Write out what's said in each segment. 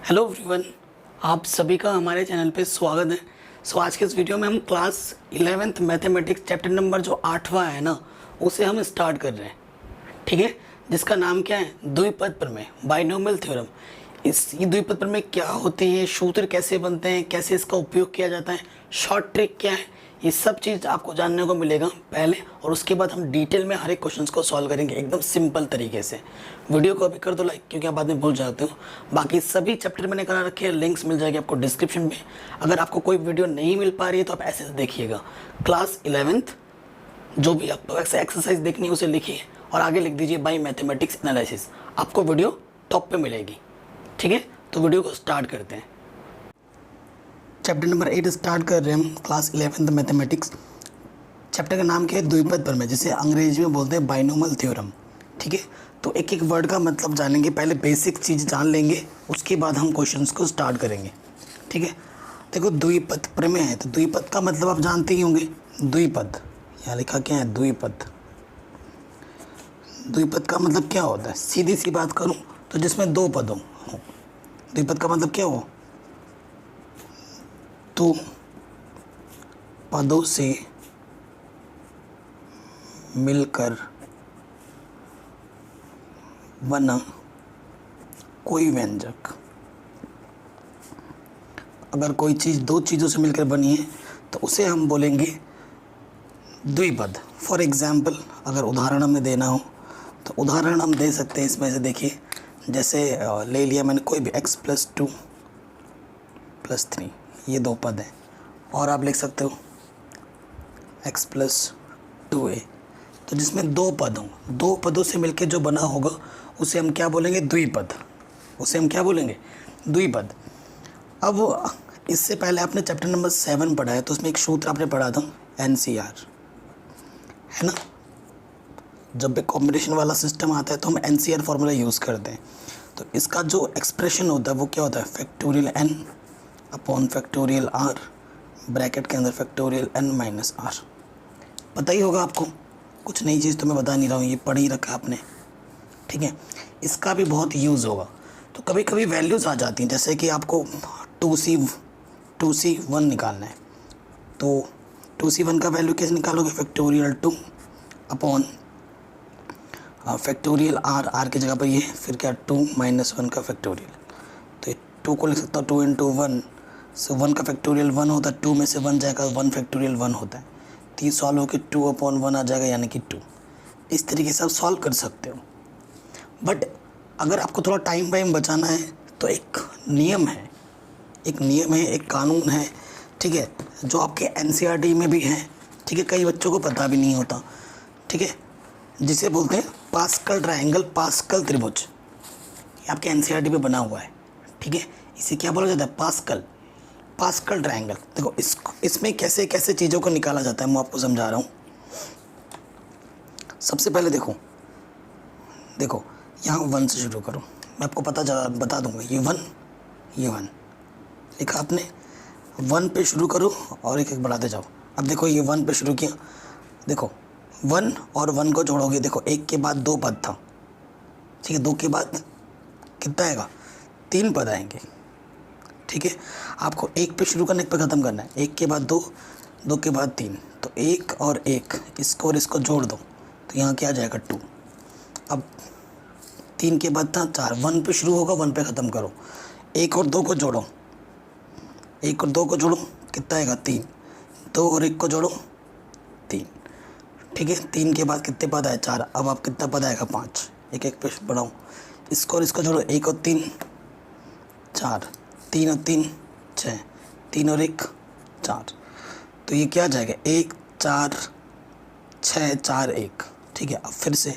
Hello everyone, आप सभी का हमारे चैनल पे स्वागत है। आज के इस वीडियो में हम class 11th mathematics chapter number जो 8वां है ना, उसे हम स्टार्ट कर रहे हैं। ठीक है, जिसका नाम क्या है? द्विपद प्रमेय, बाइनोमियल थ्योरम। इस द्विपद प्रमेय क्या होते हैं, सूत्र कैसे बनते हैं, कैसे इसका उपयोग किया जाता है, शॉर्ट ट्रिक क्या है, ये सब चीज़ आपको जानने को मिलेगा पहले, और उसके बाद हम डिटेल में हर एक क्वेश्चन को सॉल्व करेंगे एकदम सिंपल तरीके से। वीडियो को अभी कर दो लाइक, क्योंकि आप बाद में भूल जाते हो। बाकी सभी चैप्टर मैंने करा रखे हैं, लिंक्स मिल जाएगी आपको डिस्क्रिप्शन में। अगर आपको कोई वीडियो नहीं मिल पा रही है तो आप ऐसे देखिएगा, क्लास 11th जो भी आपको एक्सरसाइज देखनी है उसे लिखिए और आगे लिख दीजिए बाई मैथमेटिक्स एनालिसिस, आपको वीडियो टॉप पे मिलेगी। ठीक है, तो वीडियो को स्टार्ट करते हैं। चैप्टर नंबर 8 स्टार्ट कर रहे हैं हम, क्लास 11th मैथमेटिक्स। चैप्टर का नाम क्या है? द्विपद प्रमेय, जिसे अंग्रेजी में बोलते हैं बाइनोमियल थ्योरम। ठीक है, तो एक एक वर्ड का मतलब जानेंगे, पहले बेसिक चीज़ जान लेंगे, उसके बाद हम क्वेश्चंस को स्टार्ट करेंगे। ठीक है, देखो द्विपद प्रमेय है तो द्विपद का मतलब आप जानते ही होंगे। द्विपद यहाँ लिखा क्या है? द्विपद। द्विपद का मतलब क्या होता है? सीधी सी बात करूँ तो जिसमें दो पद हो। द्विपद का मतलब क्या हो? दो पदों से मिलकर बना कोई व्यंजक। अगर कोई चीज़ दो चीज़ों से मिलकर बनी है तो उसे हम बोलेंगे द्विपद। फॉर एग्जाम्पल, अगर उदाहरण हमें देना हो तो उदाहरण हम दे सकते हैं इसमें से। देखिए, जैसे ले लिया मैंने कोई भी x+2 + 3, ये दो पद हैं, और आप लिख सकते हो x+2a। तो जिसमें दो पद हों, दो पदों से मिलकर जो बना होगा उसे हम क्या बोलेंगे? द्विपद। उसे हम क्या बोलेंगे? द्विपद। अब इससे पहले आपने चैप्टर नंबर 7 पढ़ा है, तो उसमें एक सूत्र आपने पढ़ा था NCR, है ना। जब भी कॉम्बिनेशन वाला सिस्टम आता है तो हम NCR फॉर्मूला यूज़ करते हैं। तो इसका जो एक्सप्रेशन होता है वो क्या होता है? Factorial n upon factorial r, bracket के अंदर फैक्टोरियल n - r। पता ही होगा आपको, कुछ नई चीज़ तो मैं बता नहीं रहा हूँ, ये पढ़ ही रखा आपने। ठीक है, इसका भी बहुत यूज़ होगा। तो कभी कभी वैल्यूज़ आ जाती हैं, जैसे कि आपको 2C1 निकालना है, तो 2C1 का वैल्यू कैसे निकालोगे? फैक्टोरियल 2 अपॉन फैक्टोरियल r की जगह पर ये फिर क्या 2 - 1 का फैक्टोरियल। तो 2 को लिख सकता हूँ 2 × 1, सो 1 का फैक्टोरियल 1 होता है, 2 में से 1 जाएगा, 1 फैक्टोरियल 1 होता है। तो ये सॉल्व होकर 2/1 आ जाएगा, यानी कि 2। इस तरीके से आप सॉल्व कर सकते हो। बट अगर आपको थोड़ा टाइम बचाना है तो एक नियम है, एक कानून है। ठीक है, जो आपके NCERT में भी है। ठीक है, कई बच्चों को पता भी नहीं होता। ठीक है, जिसे बोलते हैं पास्कल ट्रायंगल, पास्कल त्रिभुज। ये आपके NCERT में बना हुआ है। ठीक है, इसे क्या बोला जाता है? Pascal triangle. देखो इसमें कैसे कैसे चीज़ों को निकाला जाता है मैं आपको समझा रहा हूँ। सबसे पहले देखो यहाँ 1 से शुरू करो, मैं आपको बता दूंगा। ये 1 लिखा आपने, 1 पे शुरू करो और एक एक बढ़ाते जाओ। अब देखो ये 1 पे शुरू किया, देखो 1 और 1 को जोड़ोगे, देखो 1 के बाद 2 पद था। ठीक है, 2 के बाद कितना आएगा? 3 पद आएंगे। ठीक है, आपको 1 पे शुरू करना, 1 पे ख़त्म करना है। 1 के बाद 2, 2 के बाद 3, तो 1 और 1, इसको और इसको जोड़ दो तो यहाँ क्या आ जाएगा? 2। अब 3 के बाद था 4, 1 पे शुरू होगा, 1 पे ख़त्म करो। 1 और 2 को जोड़ो, 1 और 2 को जोड़ो, कितना आएगा? 3। 2 और 1 को जोड़ो, 3। ठीक है, 3 के बाद कितने पद आए? 4। अब आप कितना पद आएगा? 5। एक एक पे बढ़ाओ, इसको और इसको जोड़ो, 1 और 3 4, 3 और 3 6, 3 और 1 4। तो ये क्या आ जाएगा? 1 4 6 4 1। ठीक है, अब फिर से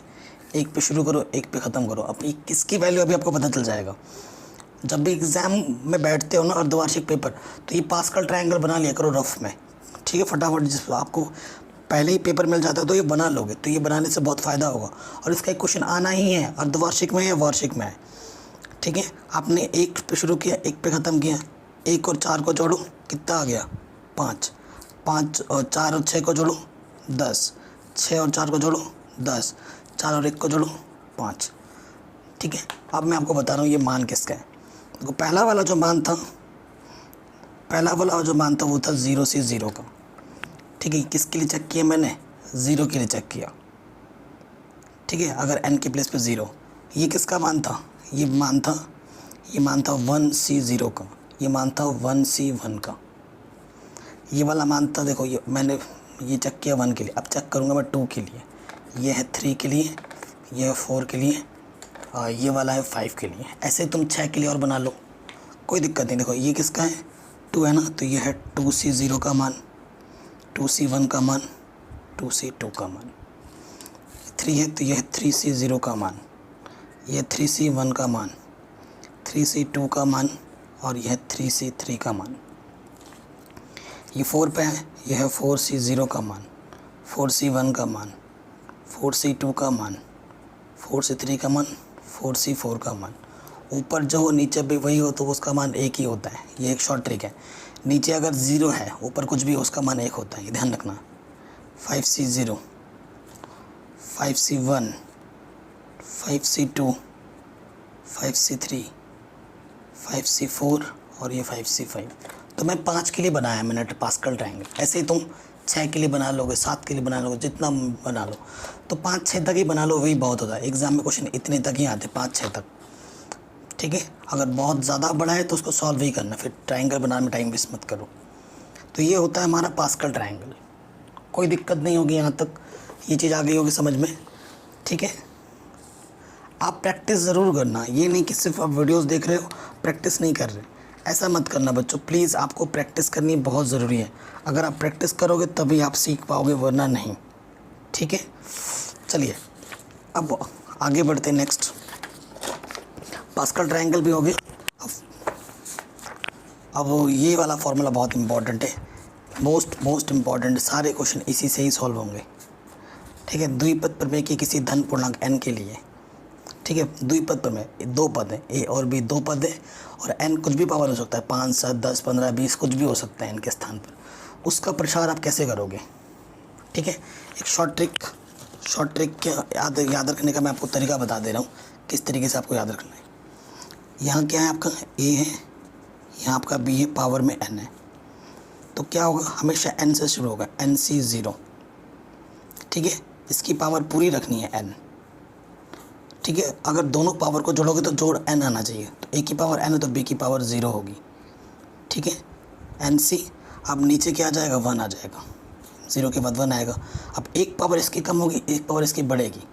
1 पे शुरू करो, 1 पे ख़त्म करो। अब ये किसकी वैल्यू अभी आपको पता चल जाएगा। जब भी एग्ज़ाम में बैठते हो ना, अर्धवार्षिक पेपर, तो ये पास्कल ट्रायंगल बना लिया करो रफ में। ठीक है, फटाफट, जिस आपको पहले ही पेपर मिल जाता है तो ये बना लोगे, तो ये बनाने से बहुत फ़ायदा होगा। और इसका एक क्वेश्चन आना ही है, अर्धवार्षिक में या वार्षिक में है। ठीक है, आपने 1 पे शुरू किया, 1 पे ख़त्म किया। 1 और 4 को जोड़ो, कितना आ गया? 5। 5 और 4 और 6 को जोड़ो, 10। 6 और 4 को जोड़ो, 10। 4 और 1 को जोड़ो, 5। ठीक है, अब मैं आपको बता रहा हूँ ये मान किसका है। देखो पहला वाला जो मान था वो था 0 से 0 का, ठीक है। किसके लिए चेक किया मैंने? 0 के लिए चेक किया, ठीक है। अगर n के प्लेस पे 0, ये किसका मान था? ये मान था 1C0 का, ये मान था 1C1 का। ये वाला मान था, देखो ये मैंने ये चेक किया 1 के लिए, अब चेक करूँगा मैं 2 के लिए, ये है 3 के लिए, ये है 4 के लिए, और ये वाला है 5 के लिए। ऐसे तुम 6 के लिए और बना लो, कोई दिक्कत नहीं। देखो ये किसका है? 2 है ना, तो ये है 2C0 का मान, 2C1 का मान, 2C2 का मान। 3 है तो यह है 3C0 का मान, यह 3C1 का मान, 3C2 का मान, और यह 3C3 का मान। ये 4 पे है, यह है 4C0 का मान, 4C1 का मान, 4C2 का मान, 4C3 का मान, 4C4 का मान। ऊपर जो हो नीचे भी वही हो तो उसका मान एक ही होता है। ये एक शॉर्ट ट्रिक है। नीचे अगर 0 है, ऊपर कुछ भी हो उसका मान एक होता है, ये ध्यान रखना। 5C0, 5C1, 5C2, 5C3, 5C4 और ये 5C5। तो मैं 5 के लिए बनाया मैंने पास्कल ट्रायंगल। ऐसे ही तुम 6 के लिए बना लोगे, 7 के लिए बना लोगे, जितना बना लो। तो 5-6 तक ही बना लो, वही बहुत होता है। एग्ज़ाम में क्वेश्चन इतने तक ही आते, 5-6 तक, ठीक है। अगर बहुत ज़्यादा बड़ा है तो उसको सॉल्व ही करना, फिर ट्रायंगल बनाने में टाइम वेस्ट मत करो। तो ये होता है हमारा पास्कल ट्रायंगल। कोई दिक्कत नहीं होगी, यहाँ तक ये चीज़ आ गई होगी समझ में, ठीक है। आप प्रैक्टिस ज़रूर करना, ये नहीं कि सिर्फ आप वीडियोस देख रहे हो, प्रैक्टिस नहीं कर रहे। ऐसा मत करना बच्चों, प्लीज़। आपको प्रैक्टिस करनी बहुत ज़रूरी है। अगर आप प्रैक्टिस करोगे तभी आप सीख पाओगे, वरना नहीं, ठीक है। चलिए अब आगे बढ़ते हैं। नेक्स्ट पास्कल ट्रायंगल भी हो गया। अब ये वाला फॉर्मूला बहुत इंपॉर्टेंट है, मोस्ट इम्पॉर्टेंट। सारे क्वेश्चन इसी से ही सॉल्व होंगे, ठीक है। द्विपद प्रमेय के किसी धन पूर्णांक n के लिए, ठीक है। द्विपद प्रमेय, 2 पद हैं, a और b 2 पद है, और n कुछ भी पावर हो सकता है, 5, 7, 10, 15, 20 कुछ भी हो सकता है n के स्थान पर। उसका प्रसार आप कैसे करोगे, ठीक है। एक शॉर्ट ट्रिक के याद रखने का मैं आपको तरीका बता दे रहा हूँ, किस तरीके से आपको याद रखना है। यहाँ क्या है आपका a है, यहाँ आपका b है, पावर में n है। तो क्या होगा, हमेशा n से शुरू होगा, NC0, ठीक है। इसकी पावर पूरी रखनी है n, ठीक है। अगर दोनों पावर को जोड़ोगे तो जोड़ n आना चाहिए। तो a की पावर n है तो b की पावर 0 होगी, ठीक है। NC, अब नीचे क्या आ जाएगा, 1 आ जाएगा, 0 के बाद 1 आएगा। अब एक पावर इसकी कम होगी, एक पावर इसकी बढ़ेगी।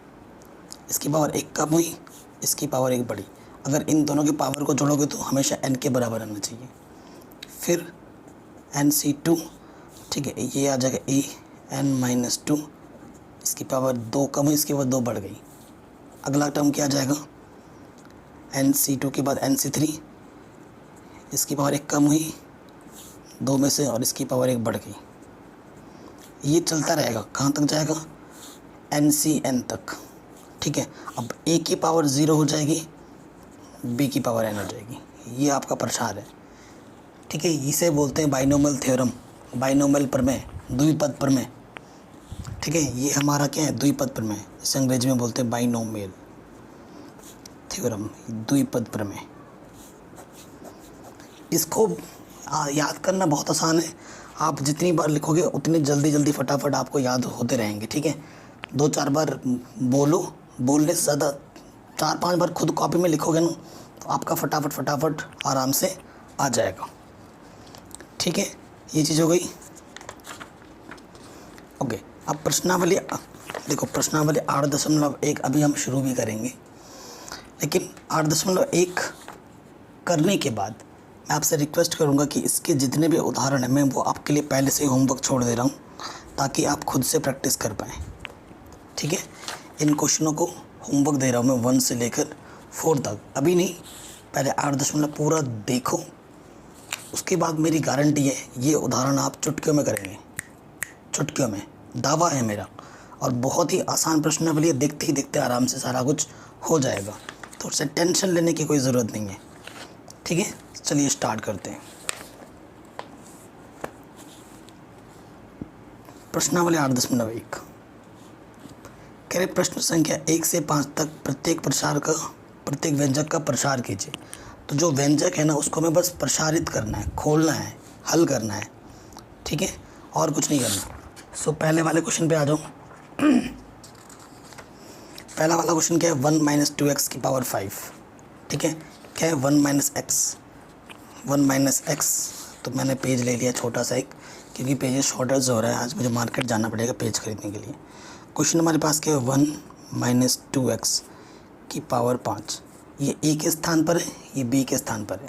इसकी पावर 1 कम हुई, इसकी पावर 1 बढ़ी। अगर इन दोनों की पावर को जोड़ोगे तो हमेशा n के बराबर आना चाहिए। फिर NC2, ठीक है, ये आ जाएगा n-2, इसकी पावर 2 कम हुई, इसकी पावर 2 बढ़ गई। अगला टर्म क्या आ जाएगा, NC2 के बाद NC3, इसकी पावर 1 कम हुई 2 में से, और इसकी पावर 1 बढ़ गई। ये चलता रहेगा, कहाँ तक जाएगा, NCN तक, ठीक है। अब A की पावर 0 हो जाएगी, B की पावर n हो जाएगी। ये आपका प्रसार है, ठीक है। इसे बोलते हैं बाइनोमियल थ्योरम, बाइनोमियल प्रमेय, द्विपद प्रमेय, ठीक है। ये हमारा क्या है, द्विपद प्रमेय, इसे अंग्रेजी में बोलते हैं बाइनोमियल थ्योरम, द्विपद प्रमेय। इसको याद करना बहुत आसान है। आप जितनी बार लिखोगे उतनी जल्दी फटाफट आपको याद होते रहेंगे, ठीक है। 2-4 बार बोलो, बोलने से ज़्यादा 4-5 बार खुद कॉपी में लिखोगे ना तो आपका फटाफट आराम से आ जाएगा, ठीक है। ये चीज़ हो गई, ओके। अब प्रश्नावली, देखो प्रश्नावली 8.1 अभी हम शुरू भी करेंगे, लेकिन 8.1 करने के बाद मैं आपसे रिक्वेस्ट करूंगा कि इसके जितने भी उदाहरण हैं मैं वो आपके लिए पहले से ही होमवर्क छोड़ दे रहा हूं, ताकि आप खुद से प्रैक्टिस कर पाएँ, ठीक है। इन क्वेश्चनों को होमवर्क दे रहा हूं मैं 1 से लेकर 4 तक, अभी नहीं, पहले 8 पूरा देखो। उसके बाद मेरी गारंटी है ये उदाहरण आप चुटकियों में करेंगे, चुटकियों में, दावा है मेरा। और बहुत ही आसान प्रश्नावली है, देखते ही देखते आराम से सारा कुछ हो जाएगा, तो उससे टेंशन लेने की कोई ज़रूरत नहीं है, ठीक है। चलिए स्टार्ट करते हैं। प्रश्नावली 8.1 कह रहे प्रश्न संख्या 1 से 5 तक प्रत्येक व्यंजक का प्रसार कीजिए। तो जो व्यंजक है ना उसको हमें बस प्रसारित करना है, खोलना है, हल करना है, ठीक है, और कुछ नहीं करना। सो पहले वाले क्वेश्चन पे आ जाओ। पहला वाला क्वेश्चन क्या है, 1 माइनस 2x की पावर 5, ठीक है। क्या है, 1 माइनस एक्स। तो मैंने पेज ले लिया छोटा सा एक, क्योंकि पेज शॉर्टेज हो रहा है, आज मुझे मार्केट जाना पड़ेगा पेज खरीदने के लिए। क्वेश्चन हमारे पास क्या है, 1 माइनस 2x की पावर 5। ये ए के स्थान पर है, ये बी के स्थान पर है,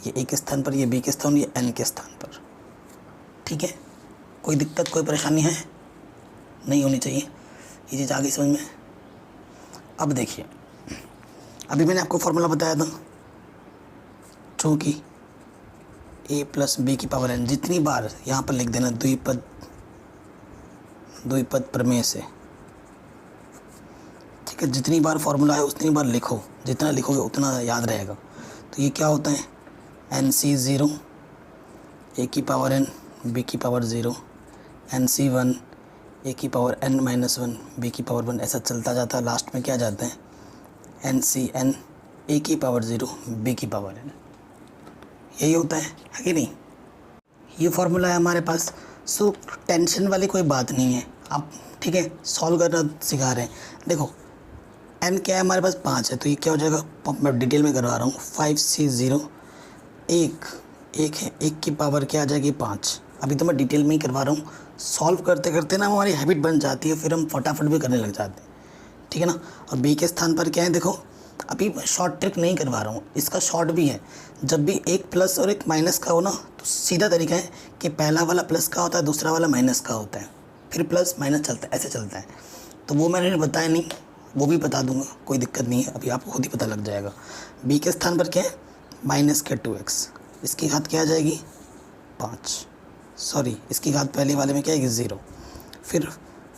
ये ए के स्थान पर, ये बी के स्थान, ये एन के स्थान पर, ठीक है। कोई दिक्कत, कोई परेशानी है, नहीं होनी चाहिए, ये चीज़ आ गई समझ में। अब देखिए, अभी मैंने आपको फॉर्मूला बताया था, चूँकि a प्लस बी की पावर n, जितनी बार यहाँ पर लिख देना द्विपद प्रमेय से, ठीक है। जितनी बार फॉर्मूला है उतनी बार लिखो, जितना लिखोगे उतना याद रहेगा। तो ये क्या होता है, NC0 a की पावर n b की पावर 0, NC1 a की पावर n माइनस 1 b की पावर 1, ऐसा चलता जाता है। लास्ट में क्या जाते हैं, NCn a की पावर 0 b की पावर n। यही होता है कि नहीं, ये फॉर्मूला है हमारे पास। सो टेंशन वाली कोई बात नहीं है, आप ठीक है सॉल्व करना सिखा रहे हैं। देखो n क्या है हमारे पास, 5 है, तो ये क्या हो जाएगा, मैं डिटेल में करवा रहा हूँ। 5C0 एक है, एक की पावर क्या आ जाएगी, 5। अभी तो मैं डिटेल में ही करवा रहा हूँ, सॉल्व करते करते ना हमारी हैबिट बन जाती है, फिर हम फटाफट भी करने लग जाते हैं, ठीक है ना। और बी के स्थान पर क्या है, देखो अभी शॉर्ट ट्रिक नहीं करवा रहा हूँ, इसका शॉर्ट भी है। जब भी एक प्लस और एक माइनस का हो ना, तो सीधा तरीका है कि पहला वाला प्लस का होता है, दूसरा वाला माइनस का होता है, फिर प्लस माइनस चलता है, ऐसे चलता है। तो वो मैंने बताया नहीं, वो भी बता दूंगा, कोई दिक्कत नहीं है, अभी आपको खुद ही पता लग जाएगा। बी के स्थान पर क्या है, माइनस के 2x, इसकी घात क्या आ जाएगी, 5, सॉरी इसकी घात पहले वाले में क्या आएगी, 0। फिर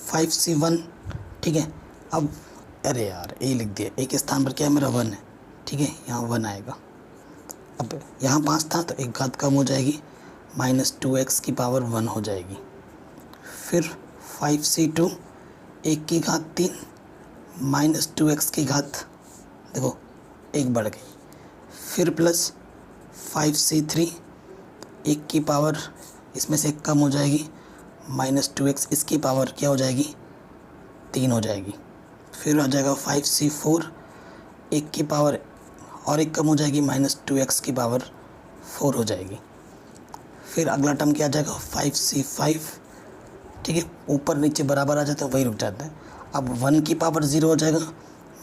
5C1, ठीक है। अब अरे यार ए लिख दिया, ए के स्थान पर क्या है मेरा 1 है, ठीक है, यहाँ 1 आएगा। अब यहाँ 5 था तो एक घात कम हो जाएगी, माइनस 2x की पावर 1 हो जाएगी। फिर 5C2 एक की घात 3 माइनस 2x की घात, देखो एक बढ़ गई। फिर प्लस 5C3 एक की पावर, इसमें से एक कम हो जाएगी, माइनस 2x, इसकी पावर क्या हो जाएगी, 3 हो जाएगी। फिर आ जाएगा 5C4 एक की पावर और एक कम हो जाएगी, माइनस 2x की पावर 4 हो जाएगी। फिर अगला टर्म क्या आ जाएगा, 5C5, ठीक है, ऊपर नीचे बराबर आ जाता है, वही रुक जाता है। अब 1 की पावर 0 हो जाएगा,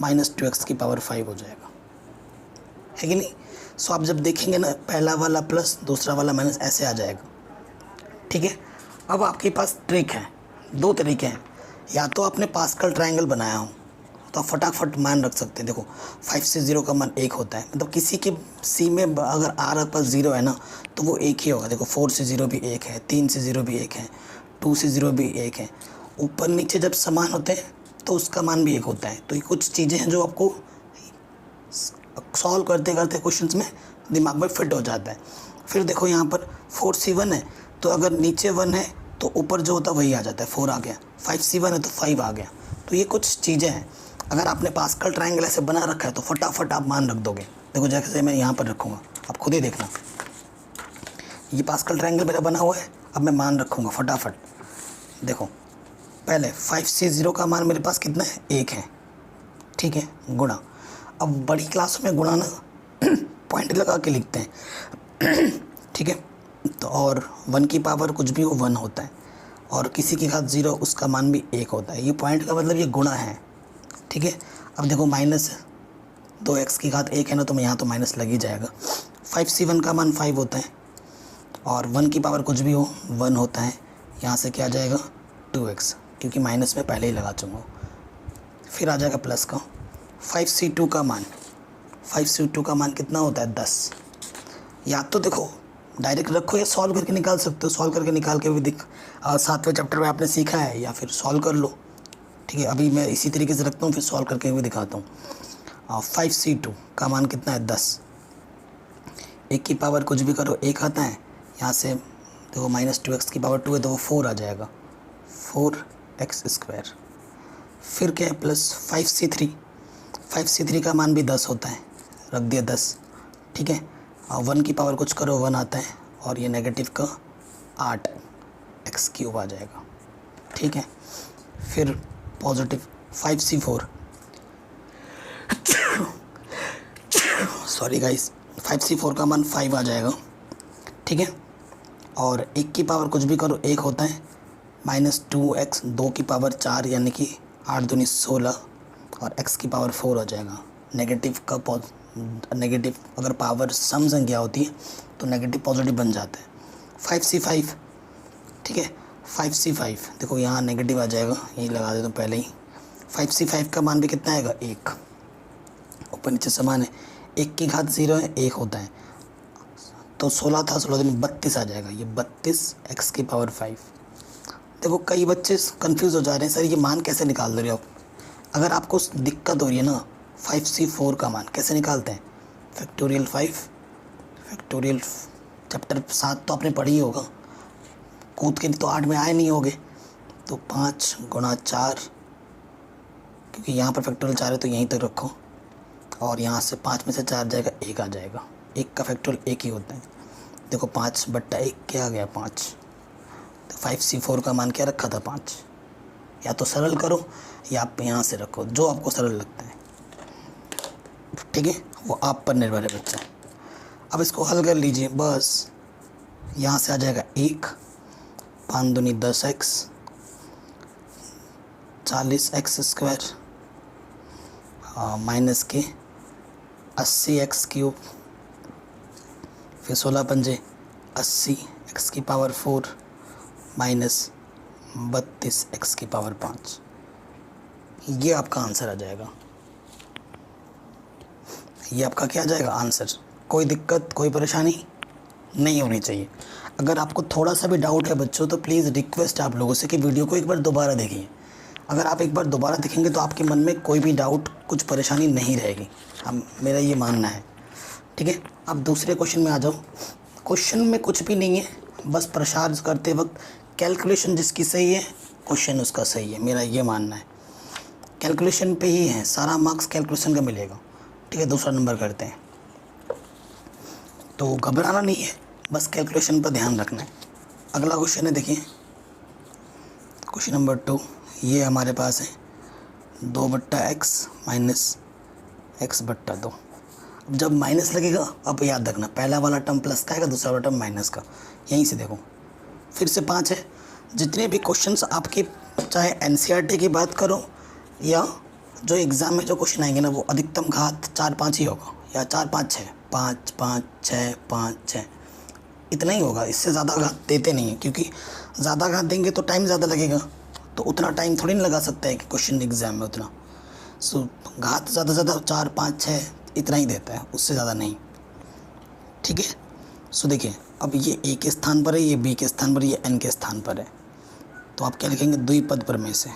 माइनस 2x की पावर 5 हो जाएगा, है कि नहीं। सो आप जब देखेंगे ना, पहला वाला प्लस दूसरा वाला माइनस ऐसे आ जाएगा, ठीक है। अब आपके पास ट्रिक है, 2 तरीके हैं, या तो आपने पास्कल ट्रायंगल बनाया हो तो आप फटाफट मान रख सकते हैं। देखो 5C0 का मान 1 होता है, मतलब किसी के सी में अगर R पर 0 है ना तो वो 1 ही होगा। देखो 4C0 भी 1 है, 3C0 भी 1 है, 2C0 भी 1 है। ऊपर नीचे जब समान होते हैं तो उसका मान भी 1 होता है। तो ये कुछ चीज़ें हैं जो आपको सॉल्व करते करते क्वेश्चंस में दिमाग में फिट हो जाता है। फिर देखो यहाँ पर 4C1 है, तो अगर नीचे 1 है तो ऊपर जो होता है वही आ जाता है, 4 आ गया। 5C1 है तो 5 आ गया। तो ये कुछ चीज़ें हैं, अगर आपने पास्कल ट्रायंगल ऐसे बना रखा है तो फटाफट आप मान रख दोगे। देखो जैसे मैं यहाँ पर रखूँगा, आप खुद ही देखना, ये पास्कल ट्रायंगल मेरा बना हुआ है, अब मैं मान रखूँगा फटाफट। देखो पहले 5C0 का मान मेरे पास कितना है, 1 है, ठीक है, गुणा। अब बड़ी क्लास में गुणा ना पॉइंट लगा के लिखते हैं, ठीक है। तो और 1 की पावर कुछ भी हो 1 होता है, और किसी की घात 0 उसका मान भी 1 होता है। ये पॉइंट का मतलब ये गुणा है, ठीक है। अब देखो माइनस 2x की घात 1 है ना, तो मैं यहाँ तो माइनस लग ही जाएगा। 5C1 का मान 5 होता है, और 1 की पावर कुछ भी हो 1 होता है। यहाँ से क्या आ जाएगा 2x, क्योंकि माइनस में पहले ही लगा चुका हूँ। फिर आ जाएगा प्लस का 5C2 का मान, 5C2 का मान कितना होता है 10। या तो देखो डायरेक्ट रखो या सॉल्व करके निकाल सकते हो, सॉल्व करके निकाल के भी 7वें चैप्टर में आपने सीखा है, या फिर सॉल्व कर लो, ठीक है। अभी मैं इसी तरीके से रखता हूँ, फिर सॉल्व करके भी दिखाता हूँ। 5C2 का मान कितना है 10, 1 की पावर कुछ भी करो 1 आता है। यहाँ से देखो माइनस 2x की पावर 2 है तो वो 4 आ जाएगा, 4x²। फिर क्या है प्लस 5C3 का मान भी 10 होता है, रख दिया 10, ठीक है। 1 की पावर कुछ करो 1 आता है, और ये नेगेटिव का 8 एक्स क्यूब आ जाएगा, ठीक है। फिर positive 5c4, sorry guys, 5c4 का मान 5 आ जाएगा, ठीक है। और 1 की पावर कुछ भी करो 1 होता है, -2x 2 की पावर 4 यानी कि 8 दूनी 16, और x की पावर 4 हो जाएगा। नेगेटिव का नेगेटिव अगर पावर सम संख्या होती है तो नेगेटिव पॉजिटिव बन जाता है। 5c5, ठीक है। 5c5 देखो यहाँ नेगेटिव आ जाएगा, यही लगा देता हूँ पहले ही। 5c5 का मान भी कितना आएगा 1, ऊपर नीचे समान है। 1 की घात 0 है, 1 होता है, तो 16 था, 16 दूनी 32 आ जाएगा, ये 32 x की पावर 5। देखो कई बच्चे कंफ्यूज हो जा रहे हैं, सर ये मान कैसे निकाल दे रहे हो आप। अगर आपको दिक्कत हो रही है ना, 5c4 का मान कैसे निकालते हैं, फैक्टोरियल 5, फैक्टोरियल चैप्टर 7 तो आपने पढ़ी ही होगा, कूद के तो 8 में आए नहीं होगे, तो 5 गुणा 4, क्योंकि यहाँ पर फैक्टोरियल 4 है तो यहीं तक रखो, और यहाँ से 5 में से 4 जाएगा 1 आ जाएगा। 1 का फैक्टोरियल 1 ही होता है। देखो 5/1 क्या आ गया 5, तो 5c4 का मान क्या रखा था 5। या तो सरल करो या आप यहाँ से रखो, जो आपको सरल लगता है, ठीक है, वो आप पर निर्भर है बच्चा। अब इसको हल कर लीजिए, बस यहाँ से आ जाएगा 1, 5 दूनी 10x, 40x², माइनस के 80x क्यूब, फिर 16 पंजे 80 x की पावर 4 माइनस 32 x की पावर 5। ये आपका आंसर आ जाएगा, ये आपका क्या आ जाएगा आंसर। कोई दिक्कत कोई परेशानी नहीं होनी चाहिए। अगर आपको थोड़ा सा भी डाउट है बच्चों, तो प्लीज़ रिक्वेस्ट आप लोगों से कि वीडियो को एक बार दोबारा देखिए। अगर आप एक बार दोबारा देखेंगे तो आपके मन में कोई भी डाउट कुछ परेशानी नहीं रहेगी, हम मेरा ये मानना है, ठीक है। अब दूसरे क्वेश्चन में आ जाओ। क्वेश्चन में कुछ भी नहीं है, बस प्रसार करते वक्त कैलकुलेशन जिसकी सही है क्वेश्चन उसका सही है, मेरा ये मानना है। कैलकुलेशन पे ही है, सारा मार्क्स कैलकुलेशन का मिलेगा, ठीक है। दूसरा नंबर करते हैं, तो घबराना नहीं है, बस कैलकुलेशन पर ध्यान रखना है। अगला क्वेश्चन है, देखिए क्वेश्चन नंबर 2। ये हमारे पास है 2/x माइनस x/2। अब जब माइनस लगेगा, अब याद रखना पहला वाला टर्म प्लस का आएगा, दूसरा वाला टर्म माइनस का। यहीं से देखो फिर से 5 है। जितने भी क्वेश्चंस आपके, चाहे एनसीईआरटी की बात करो या जो एग्ज़ाम में जो क्वेश्चन आएंगे ना, वो अधिकतम घात 4-5 ही होगा, या 4-5-6, 5-5-6 इतना ही होगा। इससे ज़्यादा घात देते नहीं है, क्योंकि ज़्यादा घात देंगे तो टाइम ज़्यादा लगेगा, तो उतना टाइम थोड़ी ना लगा सकता है कि क्वेश्चन एग्ज़ाम में उतना। सो घात ज़्यादा से ज़्यादा 4-5-6 इतना ही देता है, उससे ज़्यादा नहीं, ठीक है। सो देखिए अब ये ए के स्थान पर है, ये बी के स्थान पर, ये एन के स्थान पर है, तो आप क्या लिखेंगे द्विपद प्रमेय से,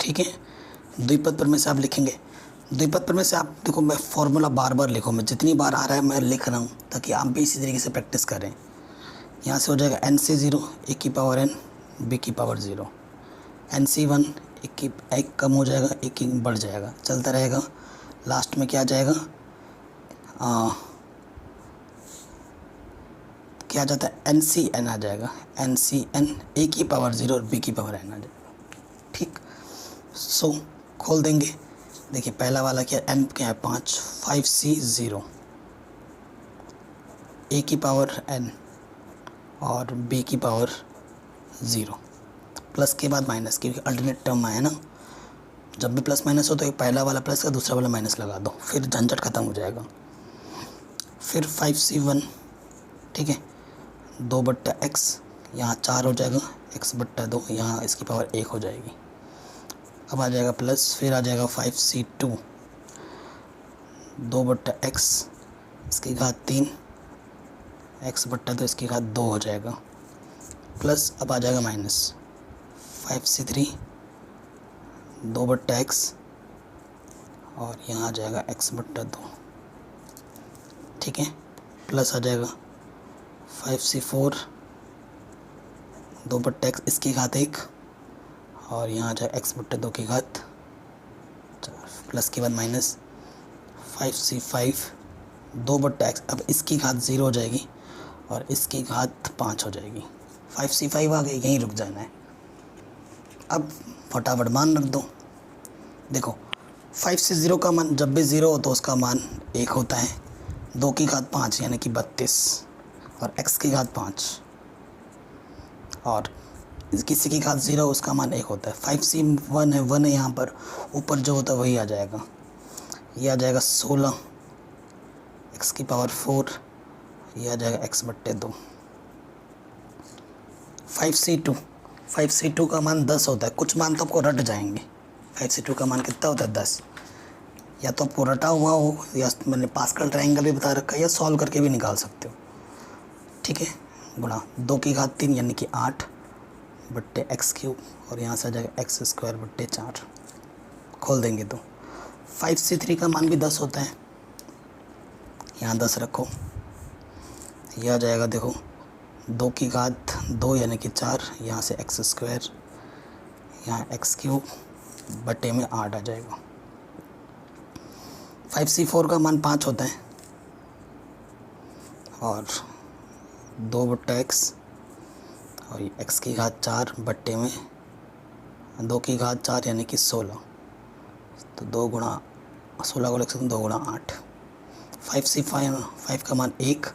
ठीक है। द्विपद प्रमेय से आप लिखेंगे। द्विपद प्रमेय से आप देखो, मैं फॉर्मूला बार बार लिखो, मैं जितनी बार आ रहा है मैं लिख रहा हूँ ताकि आप भी इसी तरीके से प्रैक्टिस करें। यहाँ से हो जाएगा n से 0 a की पावर n, b की पावर 0, nc1 एक कम हो जाएगा, एक की बढ़ जाएगा, चलता रहेगा। लास्ट में क्या आ जाएगा, क्या आ जाता है ncn आ जाएगा, ncn a की पावर 0 और b की पावर n आ जाएगा, ठीक। सो खोल देंगे, देखिए पहला वाला क्या n क्या है 5, 5c0, a की पावर n और b की पावर 0, प्लस के बाद माइनस, क्योंकि अल्टरनेट टर्म है ना, जब भी प्लस माइनस हो तो एक पहला वाला प्लस का दूसरा वाला माइनस लगा दो, फिर झंझट ख़त्म हो जाएगा। फिर 5c1, ठीक है, 2/x, यहाँ 4 हो जाएगा, x/2, यहाँ इसकी पावर 1 हो जाएगी। अब आ जाएगा प्लस, फिर आ जाएगा 5c2, 2/x, इसकी घात 3, x/2 इसकी घात 2 हो जाएगा, प्लस अब आ जाएगा माइनस 5c3, 2/x और यहाँ आ जाएगा x/2, ठीक है, प्लस आ जाएगा 5c4, 2/x इसकी घात 1 और यहाँ आ जाएगा x/2 की घात 4, प्लस के बाद माइनस 5c5 2/x, अब इसकी घात 0 हो जाएगी और इसकी घात 5 हो जाएगी। 5c5 आ गई, यहीं रुक जाना है। अब फटाफट मान रख दो। देखो 5 से 0 का मान जब भी 0 हो तो उसका मान 1 होता है। 2 की घात 5 यानी कि 32 और x की घात 5 और किसी की घात 0 उसका मान 1 होता है। 5c1 है, 1 है यहाँ पर, ऊपर जो होता है वही आ जाएगा। ये आ जाएगा 16 x की पावर 4, ये आ जाएगा x/2। 5c2 का मान 10 होता है। कुछ मान तो आपको रट जाएंगे। 5c2 का मान कितना होता है 10। या तो आपको रटा हुआ हो या मैंने पास्कल ट्रायंगल भी बता रखा है, या सॉल्व करके भी निकाल सकते हो। ठीक है, गुणा 2 की घात 3 यानी कि 8/x³ और यहाँ से आ जाएगा x²/4। खोल देंगे तो 5c3 का मान भी 10 होता है। यहाँ 10 रखो, यह आ जाएगा देखो 2 की घात 2 यानी कि 4, यहाँ से x², यहाँ x³/में 8 आ जाएगा। 5c4 का मान 5 होता है और 2/x और x की घात 4/में 2 की घात 4 यानी कि 16, तो 2 गुणा 16 को लिख सकते हैं 2 गुणा 8। 5c5 का मान 1,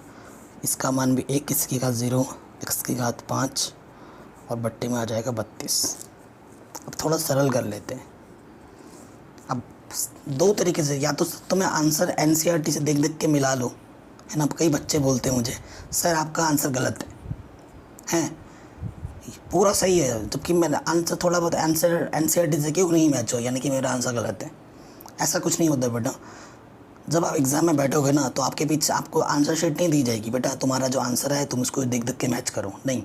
इसका मान भी 1, इसकी घात 0, x की घात 5 और बट्टे में आ जाएगा 32। अब थोड़ा सरल कर लेते हैं। अब दो तरीके से, या तो तुम्हें आंसर NCERT से देख देख के मिला लो, है ना। कई बच्चे बोलते हैं मुझे सर आपका आंसर गलत है पूरा सही है, जबकि मेरा आंसर थोड़ा बहुत आंसर NCERT से क्यों नहीं मैच हो, यानी कि मेरा आंसर गलत है। ऐसा कुछ नहीं होता बेटा। जब आप एग्ज़ाम में बैठोगे ना तो आपके पीछे आपको आंसर शीट नहीं दी जाएगी, बेटा तुम्हारा जो आंसर है तुम उसको देख देख के मैच करो, नहीं।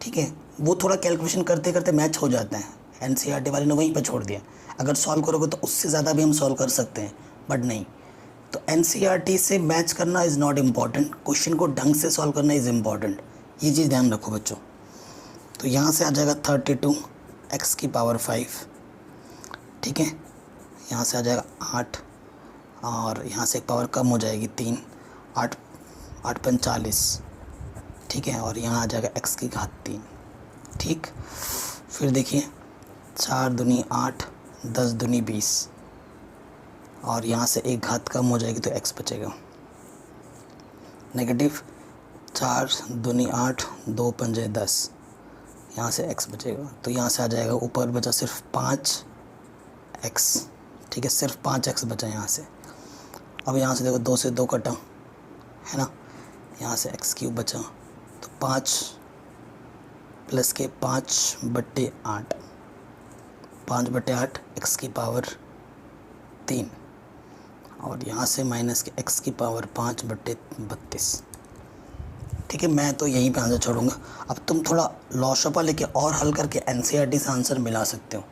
ठीक है, वो थोड़ा कैलकुलेशन करते करते मैच हो जाता है। NCERT वाले ने वहीं पर छोड़ दिया। अगर सॉल्व करोगे तो उससे ज़्यादा भी हम सॉल्व कर सकते हैं, बट नहीं। तो NCERT से मैच करना इज़ नॉट इम्पॉर्टेंट, क्वेश्चन को ढंग से सॉल्व करना इज़ इम्पॉर्टेंट। ये चीज़ ध्यान रखो बच्चों। तो यहाँ से आ जाएगा 32 x की पावर 5। ठीक है, यहाँ से आ जाएगा 8 और यहाँ से एक पावर कम हो जाएगी 3, 8 5 40। ठीक है, और यहाँ आ जाएगा x की घात 3। ठीक, फिर देखिए 4 दूनी 8, 10 दूनी 20 और यहाँ से एक घात कम हो जाएगी तो x बचेगा। नेगेटिव 4 दूनी 8, 2 पंजे 10, यहाँ से x बचेगा। तो यहाँ से आ जाएगा, ऊपर बचा सिर्फ 5x। ठीक है, सिर्फ 5x बचा यहाँ से। अब यहाँ से देखो 2 से 2 कटा, है ना, यहाँ से x³ बचा, तो 5 प्लस के 5/8, 5/8 x की पावर 3 और यहाँ से माइनस के x की पावर 5/32। ठीक है, मैं तो यहीं पे आंसर छोड़ूंगा। अब तुम थोड़ा लॉशपा लेके और हल करके NCERT से आंसर मिला सकते हो।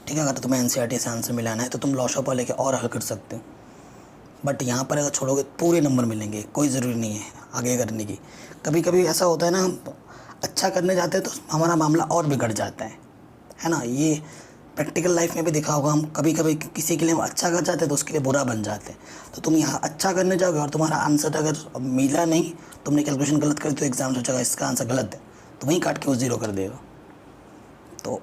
ठीक है, अगर तुम्हें NCERT से आंसर मिलाना है तो तुम लॉशपा लेके और हल कर सकते हो, बट यहाँ पर अगर छोड़ोगे पूरे नंबर मिलेंगे, कोई ज़रूरी नहीं है आगे करने की। कभी कभी ऐसा होता है ना, हम अच्छा करने जाते हैं तो हमारा मामला और बिगड़ जाता है ना। ये प्रैक्टिकल लाइफ में भी देखा होगा, हम कभी कभी किसी के लिए हम अच्छा कर जाते हैं तो उसके लिए बुरा बन जाते हैं। तो तुम यहाँ अच्छा करने जाओगे और तुम्हारा आंसर अगर मिला नहीं, तुमने कैलकुलेशन गलत कर, तो एग्ज़ाम सोचेगा इसका आंसर गलत है, तो वहीं काट के वो 0 कर देगा। तो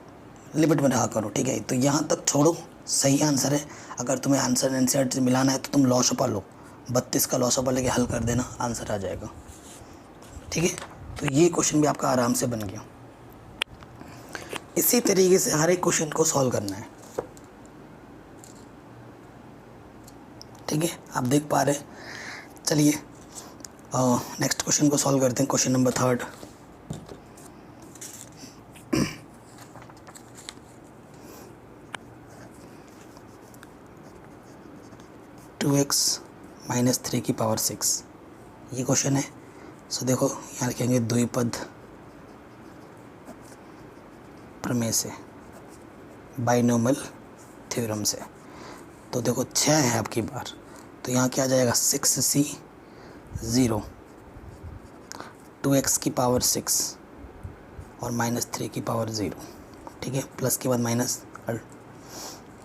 लिमिट में रहा करो। ठीक है, तो यहाँ तक छोड़ो, सही आंसर है। अगर तुम्हें आंसर NCERT से मिलाना है तो तुम लॉशपा लो, 32 का लॉशपा लेके हल कर देना, आंसर आ जाएगा। ठीक है, तो ये क्वेश्चन भी आपका आराम से बन गया। इसी तरीके से हर एक क्वेश्चन को सॉल्व करना है। ठीक है, आप देख पा रहे। चलिए नेक्स्ट क्वेश्चन को सॉल्व करते हैं। Question number 3। 2x - 3 की पावर 6, ये क्वेश्चन है। सो देखो यहाँ लिखेंगे द्विपद प्रमेय से, बाइनोमियल थ्योरम से। तो देखो 6 है आपकी बार, तो यहाँ क्या आ जाएगा 6c 0, 2x की पावर 6 और -3 की पावर 0। ठीक है, प्लस के बाद माइनस,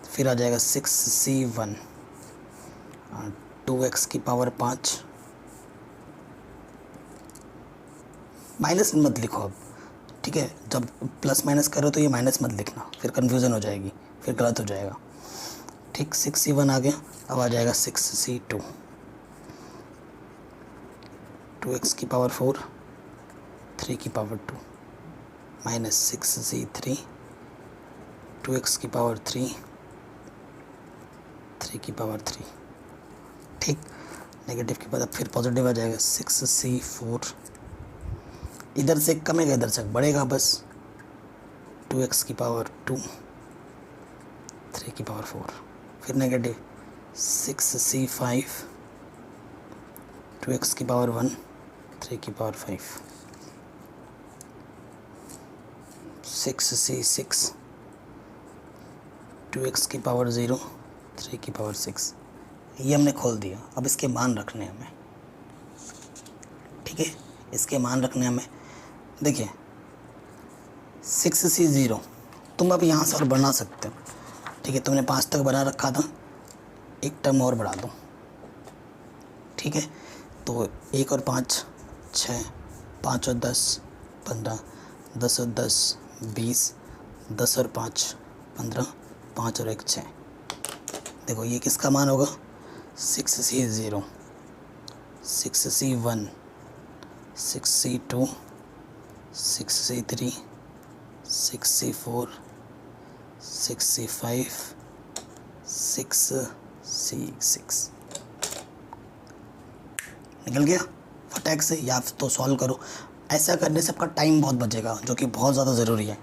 फिर आ जाएगा 6c 1 2x की पावर 5, माइनस मत लिखो अब, ठीक है। जब प्लस माइनस करो तो ये माइनस मत लिखना, फिर कन्फ्यूज़न हो जाएगी, फिर गलत हो जाएगा, ठीक। 6c1 आ गया, अब आ जाएगा 6c2, 2x की पावर 4, 3 की पावर 2, माइनस 6c3, 2x की पावर 3, 3 की पावर 3, ठीक। नेगेटिव के बाद अब फिर पॉजिटिव आ जाएगा 6c4, इधर से कमेगा इधर से बढ़ेगा बस, 2x की पावर 2, 3 की पावर 4, फिर नेगेटिव 6c5, 2x की पावर 1, 3 की पावर 5, 6c6, 2x की पावर 0, 3 की पावर 6, ये हमने खोल दिया। अब इसके मान रखने हमें, ठीक है, इसके मान रखने हमें। देखिए 6c0 तुम अब यहाँ से और बढ़ा सकते हो, ठीक है। तुमने 5 तक बना रखा था, एक टर्म और बढ़ा दो, ठीक है। तो 1 और 5 6, 5 और 10 15, 10 और 10 20, 10 और 5 15, 5 और 1 6। देखो ये किसका मान होगा, 6c0, 6c1, 6c2, 6c3, 6c4, 6c5, 6c6। निकल गया फटाक से, या तो सॉल्व करो। ऐसा करने से आपका टाइम बहुत बचेगा, जो कि बहुत ज़्यादा ज़रूरी है।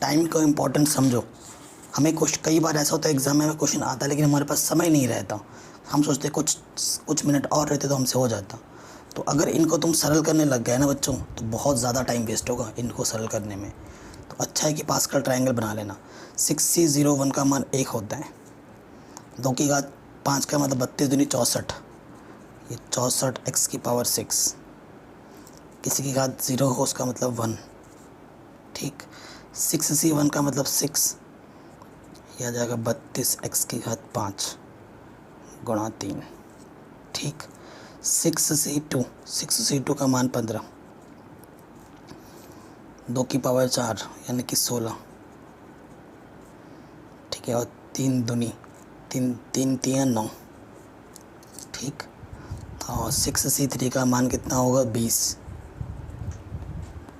टाइम का इम्पोर्टेंस समझो। हमें कई बार ऐसा होता है एग्ज़ाम में हमें क्वेश्चन आता है लेकिन हमारे पास समय नहीं रहता, हम सोचते कुछ मिनट और रहते तो हमसे हो जाता। तो अगर इनको तुम सरल करने लग गए ना बच्चों, तो बहुत ज़्यादा टाइम वेस्ट होगा इनको सरल करने में। तो अच्छा है कि पास्कल ट्रायंगल बना लेना। 6c01 का मान 1 होता है, 2 की घात 5 का मतलब 32 दूनी 64, ये 64 x की पावर 6, किसी की घात 0 हो उसका मतलब 1, ठीक। 6c1 का मतलब 6, यह आ जाएगा 32 x की घात 5 गुणा 3, ठीक। 6c2 का मान 15, 2 की पावर 4 यानी कि 16, ठीक है। और 3 दूनी 3 9, ठीक। और 6c3 का मान कितना होगा 20,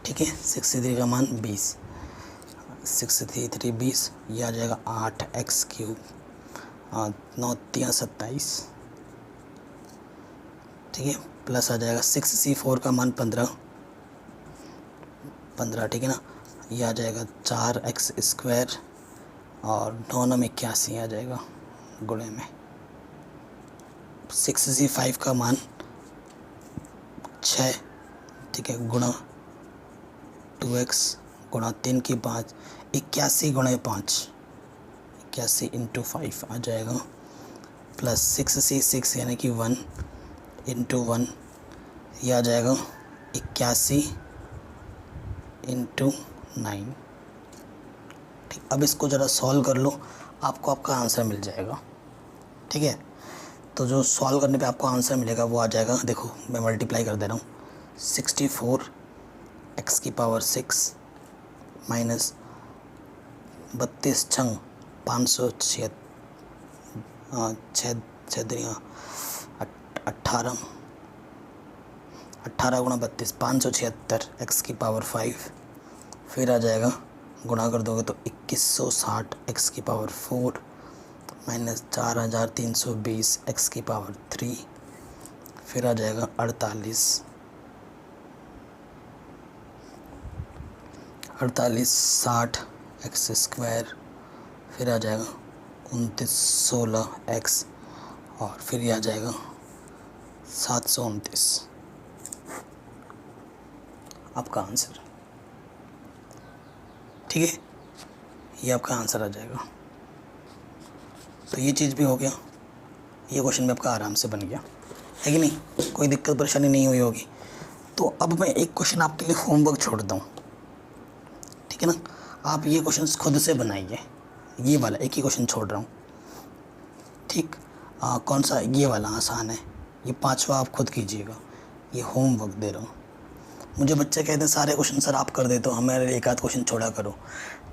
ठीक है। 6c3 का मान 20, 6c3 20, यह आ जाएगा 8x क्यूब, 9 3 27, ठीक है। प्लस आ जाएगा 6c4 का मान 15, ठीक है ना। यह आ जाएगा 4x स्क्वायर और 9 9 81 आ जाएगा गुणे में। 6c5 का मान 6, ठीक है, गुणा 2x गुणा 3 की 5, 81 गुणे 5, 81 इंटू 5 आ जाएगा, प्लस 6c6 यानी कि 1 इंटू 1, यह आ जाएगा 81 इंटू 9, ठीक। अब इसको ज़रा सॉल्व कर लो, आपको आपका आंसर मिल जाएगा, ठीक है। तो जो सॉल्व करने पे आपको आंसर मिलेगा वो आ जाएगा, देखो मैं मल्टीप्लाई कर दे रहा हूँ, 64 x की पावर 6 माइनस 32 छंग 506, 18 गुणा 32 576 x की पावर 5, फिर आ जाएगा गुणा कर दोगे तो 2160 x की पावर 4 माइनस 4320 x की पावर 3, फिर आ जाएगा 48 60 x स्क्वायर, फिर आ जाएगा 2916 x, और फिर ये आ जाएगा 729 आपका आंसर, ठीक है। ये आपका आंसर आ जाएगा। तो ये चीज़ भी हो गया, ये क्वेश्चन भी आपका आराम से बन गया, है कि नहीं, कोई दिक्कत परेशानी नहीं हुई होगी। तो अब मैं एक क्वेश्चन आपके लिए होमवर्क छोड़ दूँ, ठीक है ना। आप ये क्वेश्चन खुद से बनाइए, ये वाला एक ही क्वेश्चन छोड़ रहा हूँ, ठीक। कौन सा, ये वाला आसान है, ये 5वां आप खुद कीजिएगा, ये होमवर्क दे रहा हूँ। मुझे बच्चे कहते हैं सारे क्वेश्चन सर आप कर देते हो, हमें एक आध क्वेश्चन छोड़ा करो,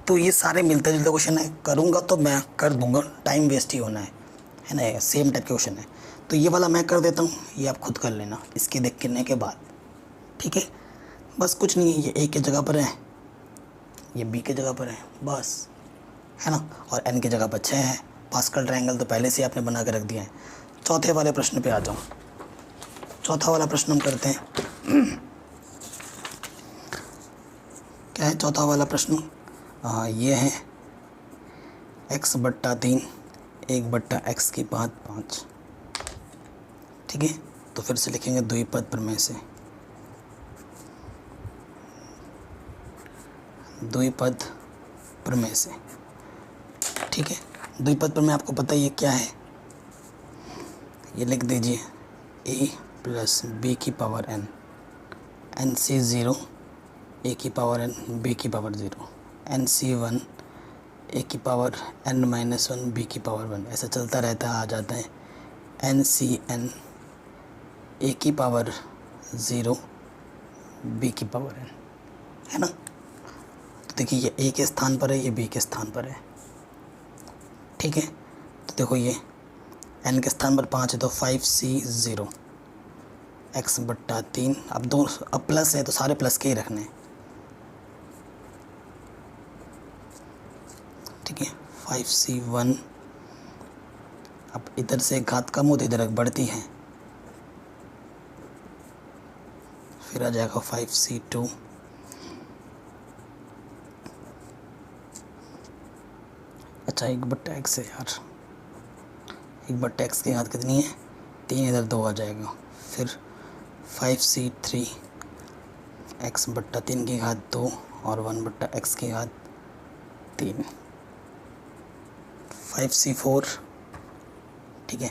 तो ये सारे मिलते जुलते क्वेश्चन है, करूँगा तो मैं कर दूँगा, टाइम वेस्ट ही होना है ना, सेम टाइप के क्वेश्चन है। तो ये वाला मैं कर देता हूँ, ये आप खुद कर लेना इसके देखने के बाद, ठीक है। बस कुछ नहीं है, ये ए की जगह पर है, ये बी की जगह पर है, बस, है ना। और एन की जगह पर 6 है। पास्कल ट्रायंगल तो पहले से आपने बना के रख दिया है। चौथे वाले प्रश्न पे आ जाऊँ। चौथा वाला प्रश्न हम करते हैं। क्या है चौथा वाला प्रश्न? ये है x/3 1/x की घात 5, ठीक है। तो फिर से लिखेंगे द्विपद प्रमेय से, द्विपद प्रमेय से, ठीक है। द्विपद प्रमेय आपको पता ही है क्या है, ये लिख दीजिए a + b⁴n nc0 a⁴n b⁴0 nc1 a⁴n-1 b⁴1, ऐसा चलता रहता है, आ जाता है ncn a⁴0 b⁴n, है ना। तो देखिए ये a के स्थान पर है, ये b के स्थान पर है, ठीक है। तो देखो ये n के स्थान पर 5 है तो 5c0 x/3, अब प्लस है तो सारे प्लस के ही रखने हैं, ठीक है। 5c1, अब इधर से घात कम होती इधर बढ़ती है, फिर आ जाएगा 5c2 अच्छा 1/x है यार, 1/x की घात कितनी है 3, इधर 2 आ जाएगा, फिर 5c3 x/3 की घात 2 और 1/x की घात 3, 5c4, ठीक है।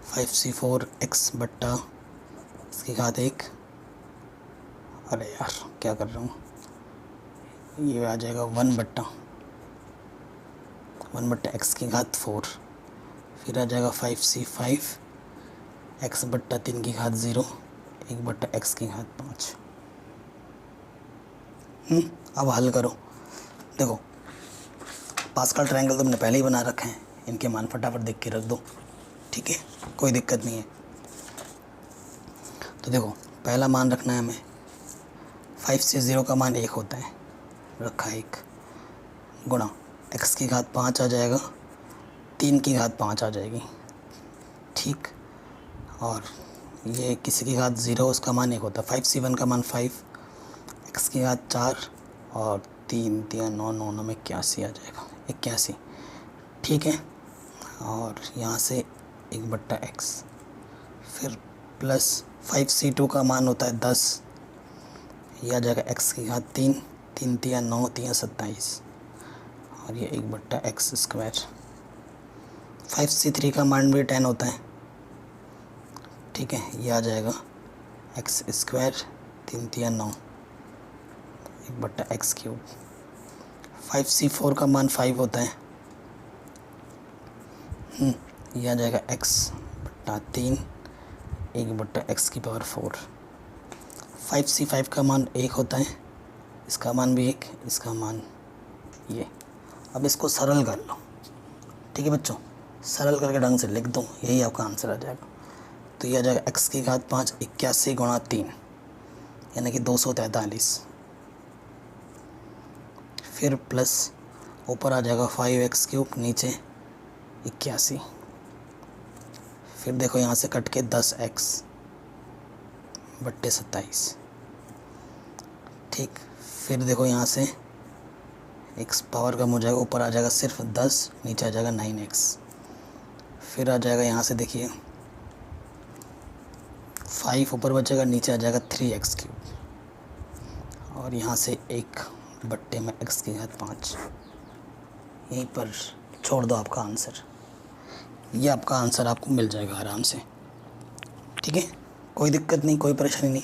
5c4 x/ इसकी घात 1, अरे यार क्या कर रहा हूँ, ये आ जाएगा 1/x की घात 4, फिर आ जाएगा 5c5 x/3 की घात 0 1/x की घात 5। अब हल करो। देखो पास्कल ट्रायंगल तो हमने पहले ही बना रखे हैं, इनके मान फटाफट देख के रख दो, ठीक है, कोई दिक्कत नहीं है। तो देखो पहला मान रखना है हमें, 5c0 का मान 1 होता है, रखा 1 गुणा x की घात 5 आ जाएगा, 3 की घात 5 आ जाएगी, ठीक। और ये किसी की घात 0 उसका मान 1 होता है, 5c1 का मान 5, x की घात 4 और 3 3 9 9 9 में 81 आ जाएगा, 81, ठीक है। और यहाँ से 1/x, फिर प्लस 5c2 का मान होता है 10, यह आ जाएगा x की घात 3 3 3 9 3 27 और ये 1/x²। 5c3 का मान भी 10 होता है, ठीक है, ये आ जाएगा x² 3 3 9 1/x³। 5c4 का मान 5 होता है, ये आ जाएगा x/3 1/x⁴। 5c5 का मान 1 होता है, इसका मान भी 1, इसका मान ये। अब इसको सरल कर लो, ठीक है बच्चों, सरल करके ढंग से लिख दो, यही आपका आंसर आ जाएगा। तो ये आ जाएगा x की घात 5 81 गुणा 3 यानी कि 243, फिर प्लस ऊपर आ जाएगा 5x³, नीचे 81, फिर देखो यहाँ से कट के 10x/27, ठीक। फिर देखो यहाँ से x पावर कम हो जाएगा, ऊपर आ जाएगा सिर्फ 10, नीचे आ जाएगा 9x, फिर आ जाएगा यहाँ से देखिए 5 ऊपर बचेगा, नीचे आ जाएगा 3x³ और यहाँ से 1/x की घात 5, यहीं पर छोड़ दो आपका आंसर, ये आपका आंसर आपको मिल जाएगा आराम से, ठीक है, कोई दिक्कत नहीं, कोई परेशानी नहीं।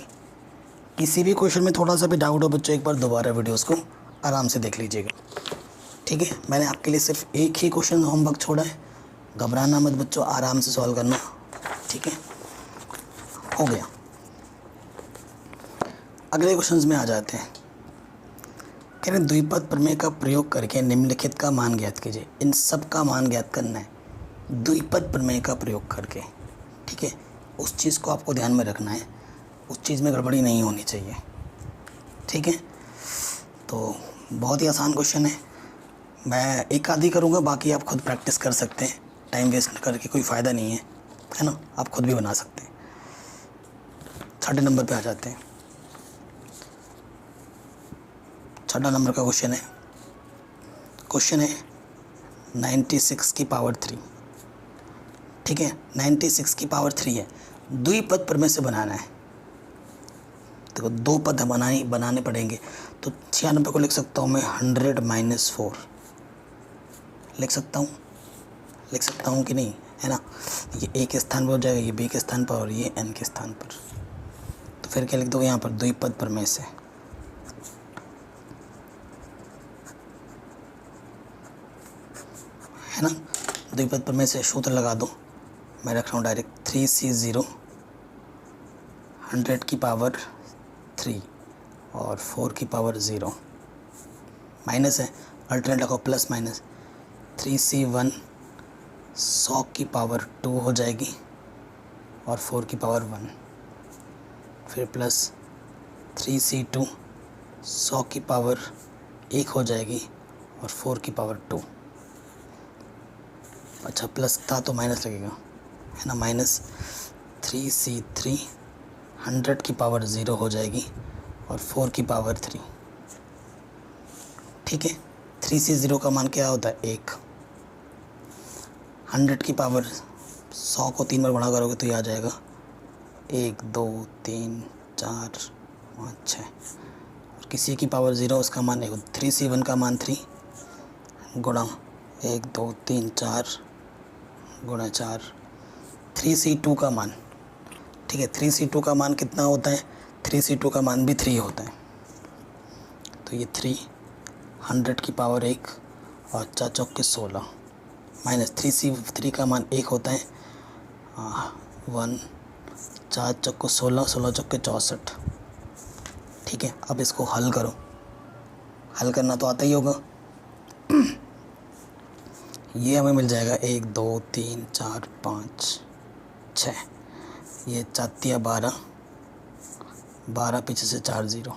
किसी भी क्वेश्चन में थोड़ा सा भी डाउट हो बच्चों, एक बार दोबारा वीडियोस को आराम से देख लीजिएगा, ठीक है। मैंने आपके लिए सिर्फ एक ही क्वेश्चन होमवर्क छोड़ा है, घबराना मत बच्चों, आराम से सॉल्व करना, ठीक है। हो गया। अगले क्वेश्चंस में आ जाते हैं। कह रहे द्विपद प्रमेय का प्रयोग करके निम्नलिखित का मान ज्ञात कीजिए। इन सब का मान ज्ञात करना है द्विपद प्रमेय का प्रयोग करके, ठीक है। उस चीज़ को आपको ध्यान में रखना है, उस चीज़ में गड़बड़ी नहीं होनी चाहिए, ठीक है। तो बहुत ही आसान क्वेश्चन है, मैं एक आधी करूँगा, बाकी आप खुद प्रैक्टिस कर सकते हैं, टाइम वेस्ट करके कोई फ़ायदा नहीं है ना, आप खुद भी बना सकते हैं। 6 नंबर पे आ जाते हैं। 6 नंबर का क्वेश्चन है 96 की पावर 3, ठीक है। 96 की पावर 3 है, द्विपद प्रमेय से बनाना है। देखो 2 पद बनाने पड़ेंगे, तो 96 को लिख सकता हूँ मैं 100 - 4 लिख सकता हूँ कि नहीं, है ना। ये ए के स्थान पर हो जाएगा, ये बी के स्थान पर और ये एन के स्थान पर। तो फिर क्या लिख दो यहाँ पर द्विपद प्रमेय से, है ना। द्विपद प्रमेय से सूत्र लगा दो, मैं रख रहा हूँ डायरेक्ट 3C0 100 की पावर 3 और 4 की पावर 0, माइनस है, अल्टरनेट लगाओ प्लस माइनस, 3C1 100 की पावर 2 हो जाएगी और 4 की पावर 1, फिर प्लस 3C2 100 की पावर 1 हो जाएगी और 4 की पावर 2। अच्छा प्लस था तो माइनस लगेगा, है ना, माइनस 3C3 100 की पावर 0 हो जाएगी और 4 की पावर 3, ठीक है। 3C0 का मान क्या होता है 1, 100 की पावर 100 को 3 बार बढ़ा करोगे तो ये आ जाएगा 1 2 3 4 5 6, और किसी की पावर 0 उसका मान 1, 3C1 का मान 3 गुणा 1 2 3 4 गुणा 4, 3C2 का मान, ठीक है। 3C2 का मान कितना होता है, 3C2 का मान भी 3 होता है, तो ये 3 100 की पावर 1 और 4 चौक के 16, माइनस 3C3 का मान 1 होता है 1, 4 चौक को 16, 16 चौक के 64, ठीक है। अब इसको हल करो, हल करना तो आता ही होगा। ये हमें मिल जाएगा 1 2 3 4 5 6, ये 4 12, 12 पीछे से 4 0,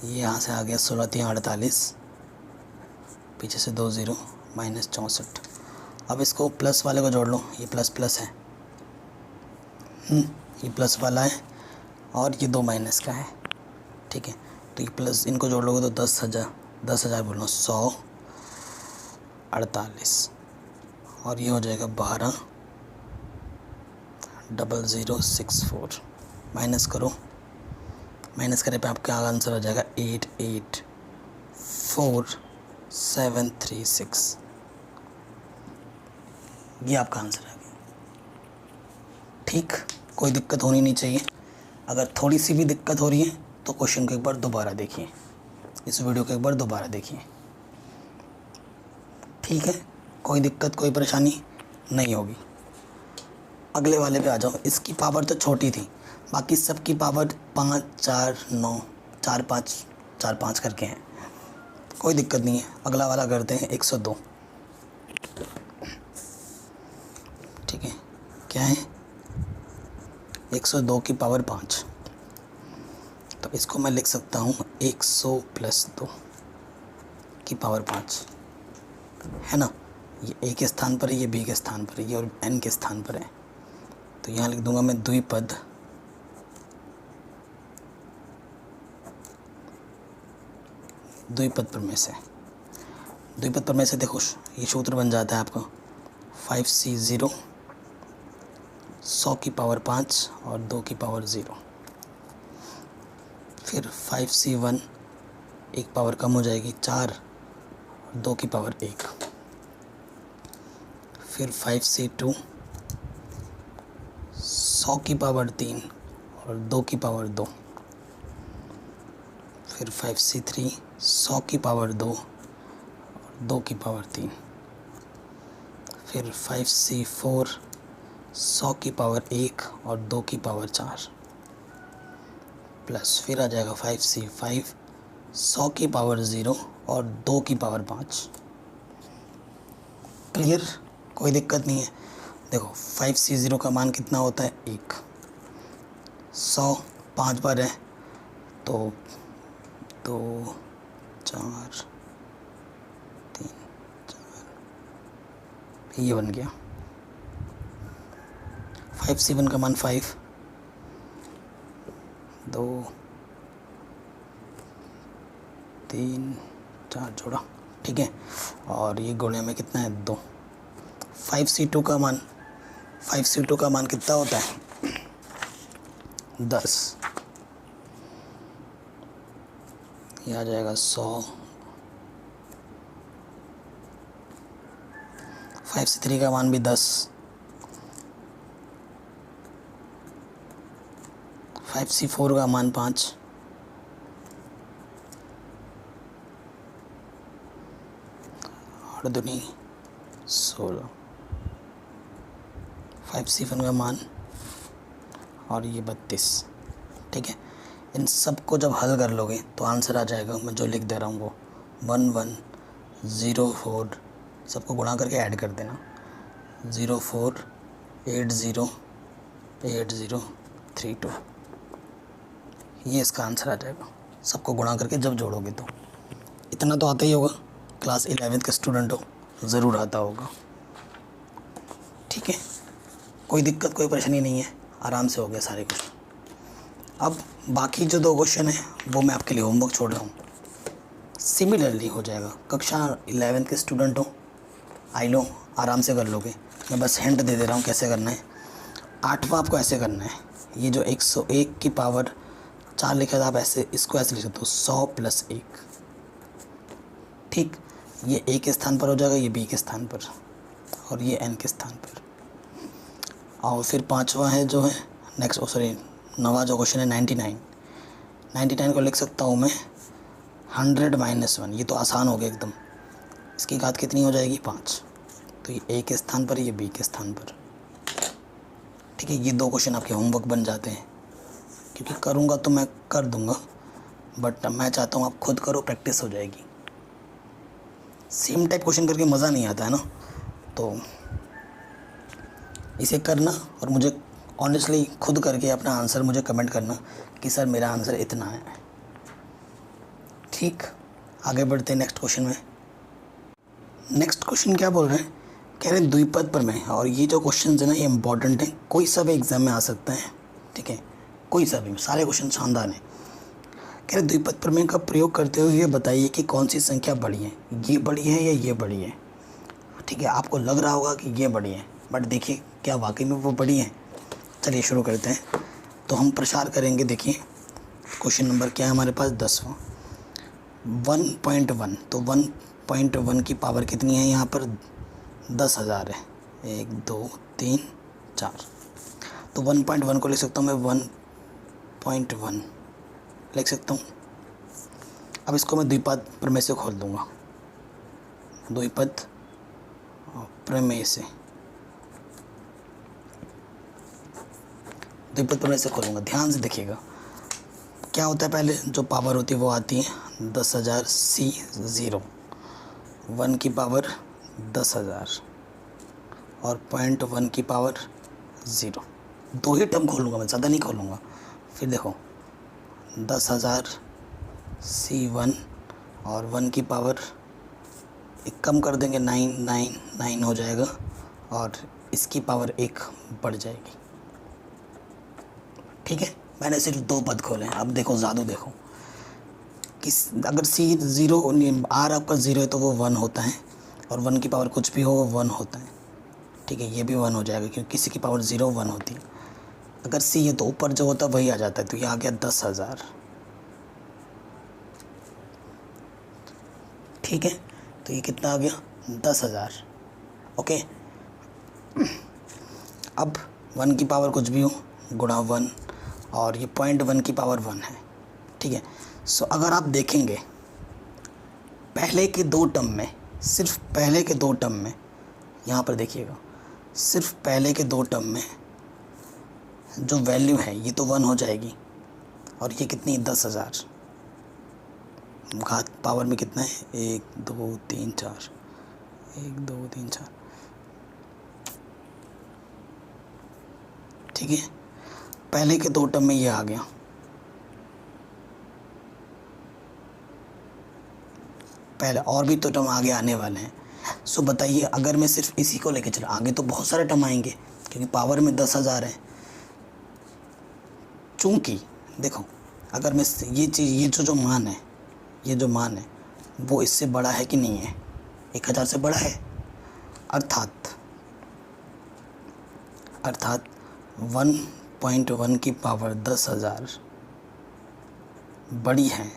ये यहाँ से आ गया 16 48, पीछे से 2 0 माइनस 64। अब इसको प्लस वाले को जोड़ लो, ये प्लस प्लस है, ये प्लस वाला है और ये 2 माइनस का है, ठीक है। तो ये प्लस इनको जोड़ लोगे तो 10,000 बोलो 100 48 और ये हो जाएगा 12 0064, माइनस करो, माइनस करने पे आपका आंसर हो जाएगा 884736, ये आपका आंसर है। ठीक, कोई दिक्कत होनी नहीं चाहिए। अगर थोड़ी सी भी दिक्कत हो रही है तो क्वेश्चन को एक बार दोबारा देखिए, इस वीडियो को एक बार दोबारा देखिए, ठीक है। कोई दिक्कत कोई परेशानी नहीं होगी। अगले वाले पे आ जाओ। इसकी पावर तो छोटी थी, बाकी सब की पावर 5 4 9 4 5 करके हैं, कोई दिक्कत नहीं है। अगला वाला करते हैं 102, ठीक है। क्या है 102 की पावर 5, तो इसको मैं लिख सकता हूँ 100 + 2 की पावर 5, है ना। ये ए के स्थान पर है, ये बी के स्थान पर है, ये और एन के स्थान पर है, तो यहाँ लिख दूंगा मैं द्विपद प्रमेय से। द्विपद प्रमेय से देखो ये सूत्र बन जाता है आपका 5C0 100 की पावर 5 और 2 की पावर 0, फिर 5C1 एक पावर कम हो जाएगी 4 और 2 की पावर 1, फिर 5C2 100 की पावर 3 और 2 की पावर 2, फिर 5C3 100 की पावर 2 और 2 की पावर 3, फिर 5c4 100 की पावर 1 और 2 की पावर 4 प्लस फिर आ जाएगा 5c5 100 की पावर 0 और 2 की पावर 5। क्लियर, कोई दिक्कत नहीं है। देखो 5c0 का मान कितना होता है 1, 100 5 बार है तो 2 4 3 4, ये बन गया। 5c1 का मान 5, 2 3 4 जोड़ा, ठीक है। और ये गुणे में कितना है 2। 5c2 का मान कितना होता है 10, ये आ जाएगा 100। 5c3 का मान भी 10, 5c4 का मान 5, 8 दूनी 16, 5c1 का मान और ये 32, ठीक है। इन सब को जब हल कर लोगे तो आंसर आ जाएगा, मैं जो लिख दे रहा हूँ वो 1104, सबको गुणा करके ऐड कर देना 04808032, ये इसका आंसर आ जाएगा सबको गुणा करके जब जोड़ोगे तो। इतना तो आता ही होगा, क्लास 11th के स्टूडेंट हो, ज़रूर आता होगा, ठीक है। कोई दिक्कत कोई परेशानी नहीं है, आराम से हो गया सारे कुछ। अब बाकी जो 2 क्वेश्चन हैं वो मैं आपके लिए होमवर्क छोड़ रहा हूँ, सिमिलरली हो जाएगा। कक्षा 11th के स्टूडेंट हो, आई लो आराम से कर लोगे। मैं बस हिंट दे रहा हूँ कैसे करना है। 8वां आपको ऐसे करना है, ये जो 101 की पावर 4 लिखा था आप ऐसे, इसको ऐसे लिख सकते हो 100 + 1, ठीक। ये ए के स्थान पर हो जाएगा, ये बी के स्थान पर, और ये एन के स्थान पर। और फिर 5वां है जो है नेक्स्ट, सॉरी 9वां जो क्वेश्चन है 99 को लिख सकता हूँ मैं 100 - 1, ये तो आसान हो गया एकदम। इसकी घात कितनी हो जाएगी 5, तो ये ए के स्थान पर, ये बी के स्थान पर, ठीक है। ये 2 क्वेश्चन आपके होमवर्क बन जाते हैं, क्योंकि करूँगा तो मैं कर दूँगा, बट मैं चाहता हूँ आप खुद करो, प्रैक्टिस हो जाएगी। सेम टाइप क्वेश्चन करके मज़ा नहीं आता है ना, तो इसे करना और मुझे ऑनेस्टली खुद करके अपना आंसर मुझे कमेंट करना कि सर मेरा आंसर इतना है, ठीक। आगे बढ़ते हैं नेक्स्ट क्वेश्चन में। नेक्स्ट क्वेश्चन क्या बोल रहे हैं, कह रहे हैं द्विपद प्रमेय। और ये जो क्वेश्चन है ना ये इंपॉर्टेंट है, कोई सा भी एग्जाम में आ सकता है, ठीक है, कोई सा भी, सारे क्वेश्चन शानदार हैं। कह रहे द्विपद प्रमेय का प्रयोग करते हुए ये बताइए कि कौन सी संख्या बड़ी है, ये बड़ी है या ये बड़ी है, ठीक है। आपको लग रहा होगा कि ये बड़ी है, बट देखिए क्या वाकई में वो बड़ी है। चलिए शुरू करते हैं। तो हम प्रसार करेंगे, देखिए क्वेश्चन नंबर क्या है हमारे पास 10वां, 1.1। तो 1.1 की पावर कितनी है यहाँ पर 10,000 है, 1 2 3 4। तो 1.1 को लिख सकता हूँ मैं 1.1 लिख सकता हूँ। अब इसको मैं द्विपद प्रमेय से खोल दूँगा, द्विपद प्रमेय से, द्विपद प्रमेय से खोलूँगा। ध्यान से देखिएगा क्या होता है, पहले जो पावर होती है वो आती है 10,000 C0, 1 की पावर 10,000 और 0.1 की पावर 0। 2 ही टर्म खोलूँगा मैं, ज़्यादा नहीं खोलूँगा। फिर देखो 10,000 C1 और 1 की पावर एक कम कर देंगे 9 हो जाएगा, और इसकी पावर 1 बढ़ जाएगी, ठीक है। मैंने सिर्फ 2 पद खोले हैं। अब देखो ज़्यादा देखो, अगर C0 R आपका 0 है तो वो 1 होता है, और 1 की पावर कुछ भी हो वो 1 होता है, ठीक है। ये भी 1 हो जाएगा क्योंकि किसी की पावर 0 1 होती है। अगर C है तो ऊपर जो होता है वही आ जाता है, तो ये आ गया 10,000, ठीक है। तो ये कितना आ गया 10,000, ओके। अब 1 की पावर कुछ भी हो गुणा 1, और ये 0.1 की पावर 1 है, ठीक है। सो अगर आप देखेंगे पहले के 2 टर्म में, सिर्फ पहले के 2 टर्म में यहाँ पर देखिएगा, सिर्फ पहले के 2 टर्म में जो वैल्यू है ये तो 1 हो जाएगी, और ये कितनी 10,000, घात पावर में कितना है 1 2 3 4, 1 2 3 4, ठीक है। पहले के 2 टर्म में ये आ गया, पहले और भी तो टर्म आगे आने वाले हैं। सो बताइए, अगर मैं सिर्फ इसी को लेके चला, आगे तो बहुत सारे टर्म आएंगे क्योंकि पावर में 10,000 है। चूँकि देखो, अगर मैं ये चीज़, ये जो मान है, ये जो मान है वो इससे बड़ा है कि नहीं है, 1,000 से बड़ा है, अर्थात 1.1 की पावर 10,000 बड़ी है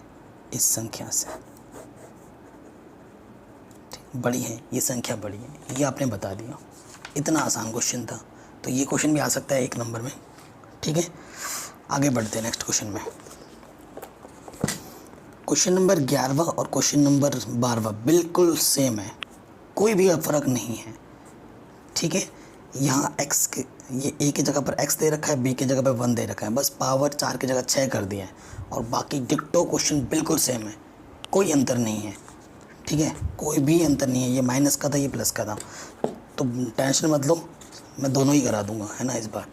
इस संख्या से, बड़ी है, ये संख्या बड़ी है, ये आपने बता दिया। इतना आसान क्वेश्चन था, तो ये क्वेश्चन भी आ सकता है 1 नंबर में, ठीक है। आगे बढ़ते हैं नेक्स्ट क्वेश्चन में। क्वेश्चन नंबर 11वां और क्वेश्चन नंबर 12वां बिल्कुल सेम है, कोई भी फ़र्क नहीं है, ठीक है। यहाँ x के, ये a की जगह पर x दे रखा है, b की जगह पर 1 दे रखा है, बस पावर 4 की जगह 6 कर दिया है, और बाकी डिक्टो क्वेश्चन बिल्कुल सेम है, कोई अंतर नहीं है, ठीक है, कोई भी अंतर नहीं है। ये माइनस का था, ये प्लस का था, तो टेंशन मत लो, मैं दोनों ही करा दूंगा, है ना। इस बार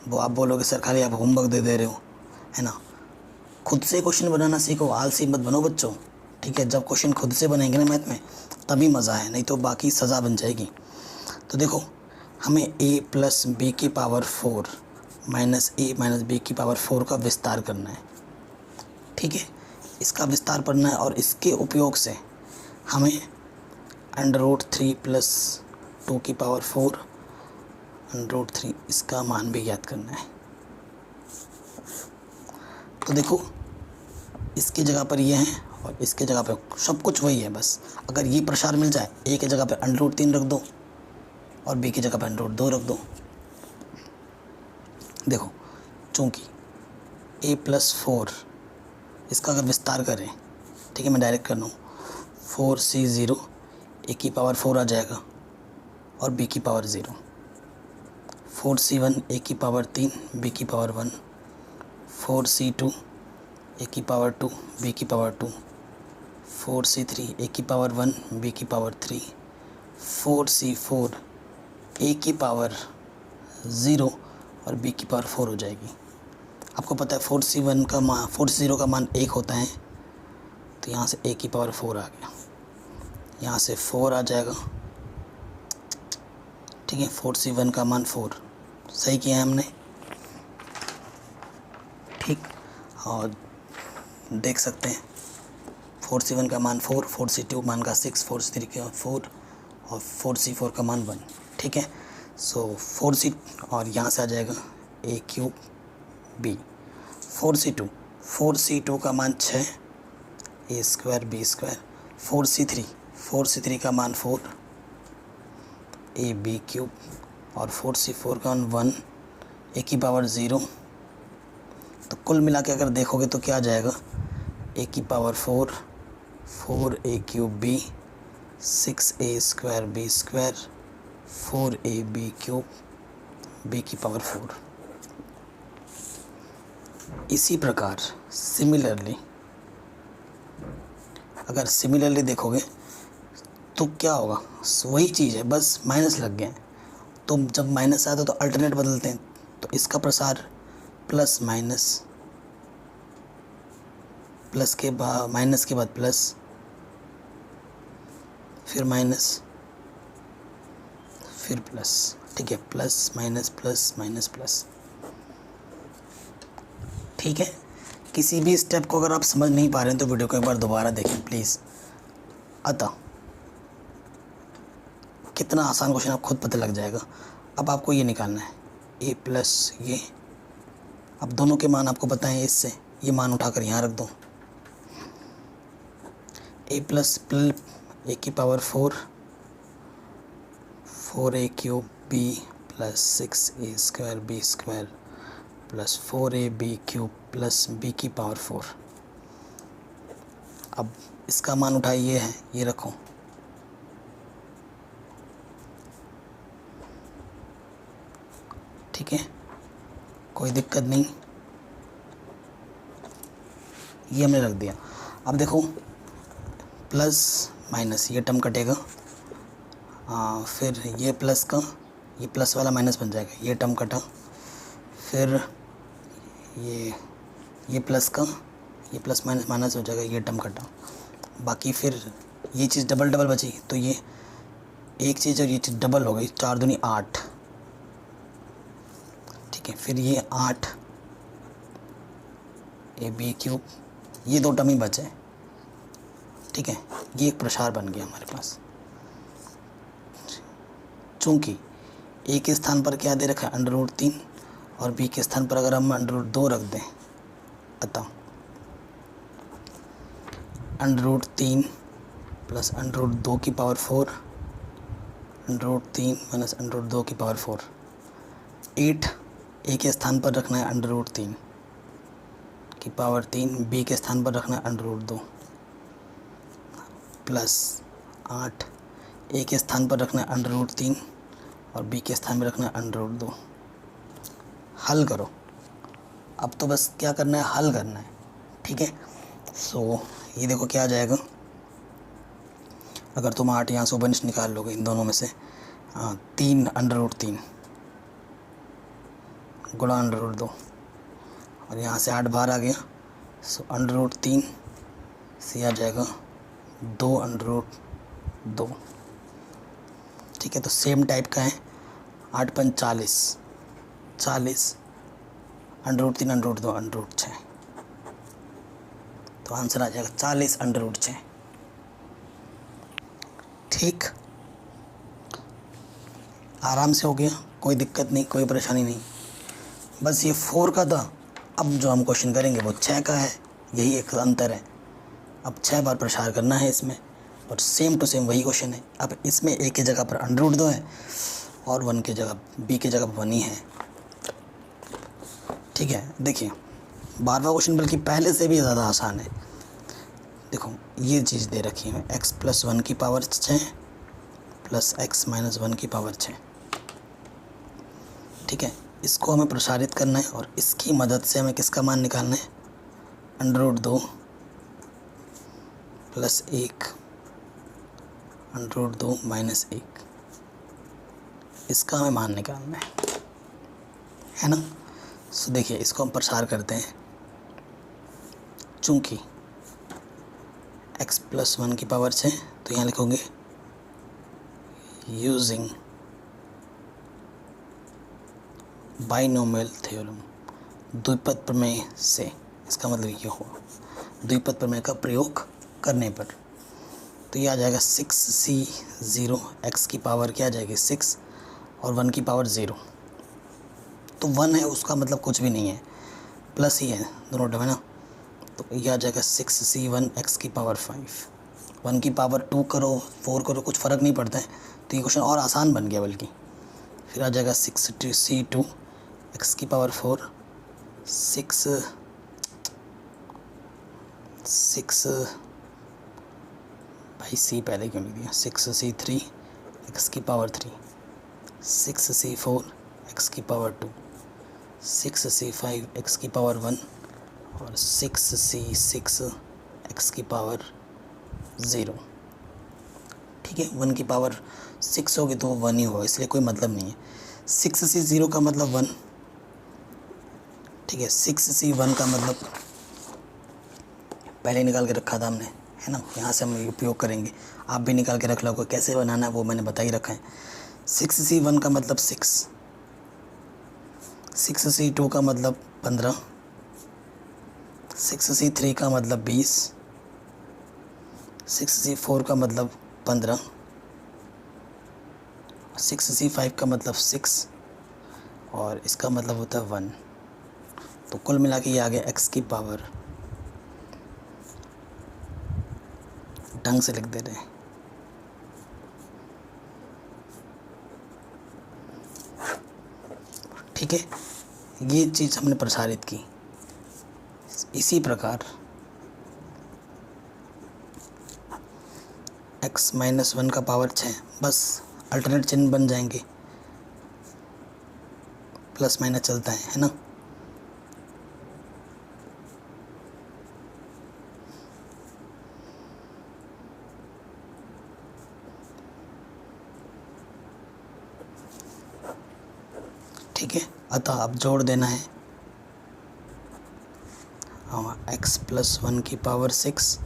वो आप बोलोगे सर खाली आप होमवर्क दे रहे हो, है ना। खुद से क्वेश्चन बनाना सीखो, आलसी मत बनो बच्चों, ठीक है। जब क्वेश्चन खुद से बनेंगे ना मैथ में, तभी मज़ा है, नहीं तो बाकी सज़ा बन जाएगी। तो देखो, हमें a प्लस बी की power 4 minus a minus B की पावर 4 का विस्तार करना है, ठीक है। इसका विस्तार करना है, और इसके उपयोग से हमें √3 प्लस 2 की पावर 4 √3 इसका मान भी ज्ञात करना है। तो देखो, इसकी जगह पर ये है और इसकी जगह पर सब कुछ वही है, बस अगर ये प्रसार मिल जाए, a की जगह पर √3 रख दो और b की जगह पर √2 रख दो। देखो, चूँकि a प्लस 4 इसका अगर विस्तार करें, ठीक है, मैं डायरेक्ट कर रहा हूँ, 4c0 a की पावर 4 आ जाएगा और b की पावर 0, 4c1 a की पावर 3 b की पावर 1, 4c2 a की पावर 2 b की पावर 2, 4c3 a की पावर 1 b की पावर 3, 4c4 a की पावर 0 और b की पावर 4 हो जाएगी। आपको पता है 4c1 का मान, 4c0 का मान 1 होता है, तो यहाँ से a की पावर 4 आ गया, यहाँ से 4 आ जाएगा, ठीक है। 4c1 का मान 4, सही किया है हमने, ठीक। और देख सकते हैं 4c1 का मान 4, 4c2 मान का 6, 4c3 का 4 और 4c4 का मान 1, ठीक है। सो 4c और यहाँ से आ जाएगा a³ b, 4c2 का मान 6 a² b², 4c3 का मान 4 ab³ और 4c4 का मान 1 a की पावर 0। तो कुल मिला के अगर देखोगे तो क्या आ जाएगा, a की power 4, 4a³ b, 6a² b², 4ab³ b की पावर 4। इसी प्रकार सिमिलरली, अगर सिमिलरली देखोगे तो क्या होगा, वही चीज़ है, बस माइनस लग गए। तो जब माइनस आता है तो अल्टरनेट बदलते हैं, तो इसका प्रसार प्लस माइनस, प्लस के बाद माइनस के बाद प्लस, फिर माइनस, फिर प्लस, ठीक है, plus minus plus minus plus, ठीक है। किसी भी स्टेप को अगर आप समझ नहीं पा रहे हैं तो वीडियो को एक बार दोबारा देखें प्लीज़। अतः कितना आसान क्वेश्चन आप खुद पता लग जाएगा। अब आपको ये निकालना है a प्लस ये, अब दोनों के मान आपको पता है, इससे ये मान उठाकर यहाँ रख दो, a प्लस a की power 4, 4a³ b plus 6a² b² plus 4ab³ plus b की पावर 4। अब इसका मान उठाए, ये है, ये रखो, ठीक है, कोई दिक्कत नहीं, ये हमने रख दिया। अब देखो प्लस माइनस ये टर्म कटेगा, फिर ये प्लस का ये प्लस वाला माइनस बन जाएगा, ये टर्म कटा, फिर ये प्लस का ये प्लस माइनस माइनस हो जाएगा, ये टर्म कटा, बाकी फिर ये चीज़ डबल डबल बची, तो ये एक चीज़ और ये चीज़ डबल हो गई, 4 दूनी 8, ठीक है। फिर ये 8 AB³, ये 2 टर्म ही बचे, ठीक है। ये एक प्रसार बन गया हमारे पास। चूँकि ए के स्थान पर क्या दे रखा है, √3, और बी के स्थान पर अगर हम √2 रख दें, अतः √3 प्लस √2 की पावर 4, √3 माइनस √2 की पावर 4, 8 ए के स्थान पर रखना है √3 की पावर 3, बी के स्थान पर रखना है √2, प्लस 8 ए के स्थान पर रखना है √3 और बी के स्थान पर रखना है √2। हल करो, अब तो बस क्या करना है, हल करना है, ठीक है। सो ये देखो क्या आ जाएगा, अगर तुम 8 यहाँ से उपनिष्ठ निकाल लोगे इन दोनों में से, 3 √3 गुणा √2, और यहाँ से 8 बाहर आ गया, सो √3 से आ जाएगा 2 √2, ठीक है। तो सेम टाइप का है, 8 × 40, 40 √3 √2 √6, तो आंसर आ जाएगा 40 √6, ठीक। आराम से हो गया, कोई दिक्कत नहीं, कोई परेशानी नहीं। बस ये 4 का था, अब जो हम क्वेश्चन करेंगे वो 6 का है, यही एक अंतर है। अब 6 बार प्रसार करना है इसमें, और सेम टू सेम वही क्वेश्चन है। अब इसमें ए की जगह पर √2 है और 1 की जगह बी की जगह पर 1 ही है, ठीक है। देखिए 12वां क्वेश्चन बल्कि पहले से भी ज़्यादा आसान है। देखो ये चीज़ दे रखी है, x + 1 की पावर 6 प्लस x - 1 की पावर 6, ठीक है। इसको हमें प्रसारित करना है और इसकी मदद से हमें किसका मान निकालना है, √2 + 1 √2 - 1, इसका हमें मान निकालना है ना। सो देखिए इसको हम प्रसार करते हैं, चूँकि x + 1 की पावर 6, तो यहाँ लिखोगे यूजिंग बाइनोमियल थ्योरम, द्विपद प्रमेय से, इसका मतलब ये हुआ द्विपद प्रमेय का प्रयोग करने पर, तो ये आ जाएगा 6c0, x की पावर क्या आ जाएगी 6 और 1 की पावर 0, तो 1 है उसका मतलब कुछ भी नहीं है, प्लस ही है दोनों टर्म है ना, तो ये आ जाएगा 6c1 x की पावर 5, 1 की पावर 2 करो 4 करो कुछ फ़र्क नहीं पड़ता है, तो ये क्वेश्चन और आसान बन गया बल्कि। फिर आ जाएगा 6c2 x की पावर 4, 6 भाई c पहले क्यों नहीं दिया, 6c3 x की पावर 3, 6c4 x की पावर 2, 6c5 x की पावर 1 और 6c6 x की पावर 0, ठीक है। 1 की पावर 6 होगी तो 1 ही होगा, इसलिए कोई मतलब नहीं है। 6c0 का मतलब 1, ठीक है। 6c1 का मतलब पहले निकाल के रखा था हमने, है ना, यहाँ से हम उपयोग करेंगे, आप भी निकाल के रख लो, कैसे बनाना है वो मैंने बता ही रखा है। 6c1 का मतलब 6, 6c2 का मतलब 15, 6c3 का मतलब 20, 6c4 का मतलब 15, 6c5 का मतलब 6 और इसका मतलब होता है 1, तो कुल मिला के ये आ गया x की पावर, ढंग से लिख दे रहे हैं, ठीक है। ये चीज़ हमने प्रसारित की। इसी प्रकार x - 1 का पावर 6, बस अल्टरनेट चिन्ह बन जाएंगे, प्लस माइनस चलता है ना। ठीक है, अतः अब जोड़ देना है x प्लस 1 की पावर 6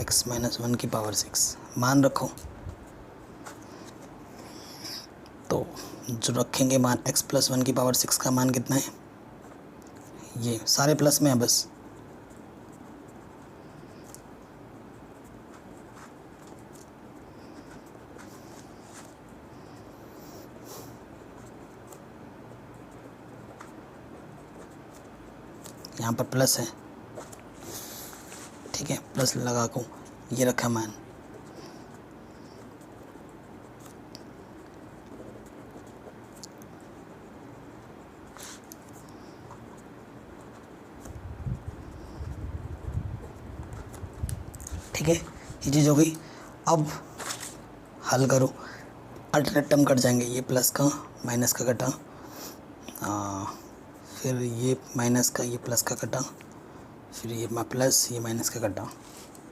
x माइनस 1 की पावर 6 मान रखो। तो जो रखेंगे मान x प्लस 1 की पावर 6 का मान कितना है, ये सारे प्लस में है बस। यहाँ पर प्लस है, ठीक है, प्लस लगा को ये रखा मान। ठीक है, ये चीज़ हो गई। अब हल करो, अल्टरनेट टर्म कट जाएंगे, ये प्लस का माइनस का कटा, फिर ये माइनस का ये प्लस का कटा, फिर ये प्लस ये माइनस का कटा।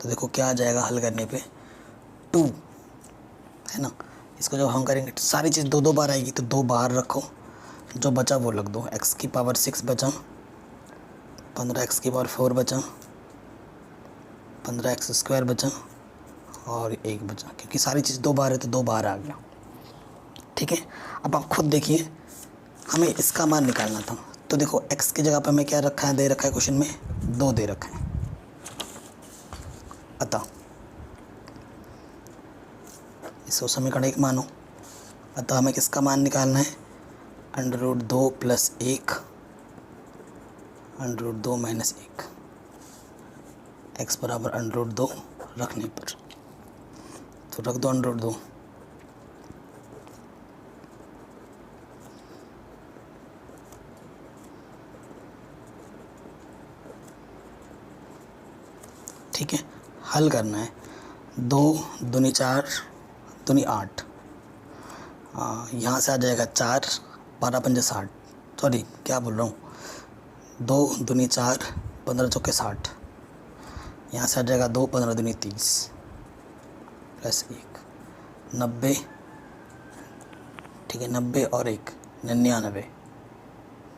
तो देखो क्या आ जाएगा हल करने पे 2 है ना। इसको जब हम करेंगे तो सारी चीज़ 2 2 बार आएगी, तो 2 बाहर रखो, जो बचा वो रख दो। x की पावर 6 बचा, 15x की पावर 4 बचा, 15x स्क्वायर बचा और 1 बचा, क्योंकि सारी चीज़ 2 बार है तो 2 बार आ गया। ठीक है, अब आप खुद देखिए, हमें इसका मान निकालना था। तो देखो x की जगह पर हमें क्या रखा है, दे रखा है क्वेश्चन में 2 दे रखा है। अतः इसको समीकरण 1 मानो। अतः हमें किसका मान निकालना है, √2 प्लस 1 √2 माइनस 1, x बराबर √2 रखने पर, तो रख दो √2। ठीक है, हल करना है। 2 दूनी 4 दूनी 8, यहाँ से आ जाएगा 4 12 पंजे 60, सॉरी क्या बोल रहा हूँ, 2 दूनी 4 15 चौके 60, यहाँ से आ जाएगा 2 15 दूनी 30 प्लस 1 90। ठीक है, 90 और 1 99।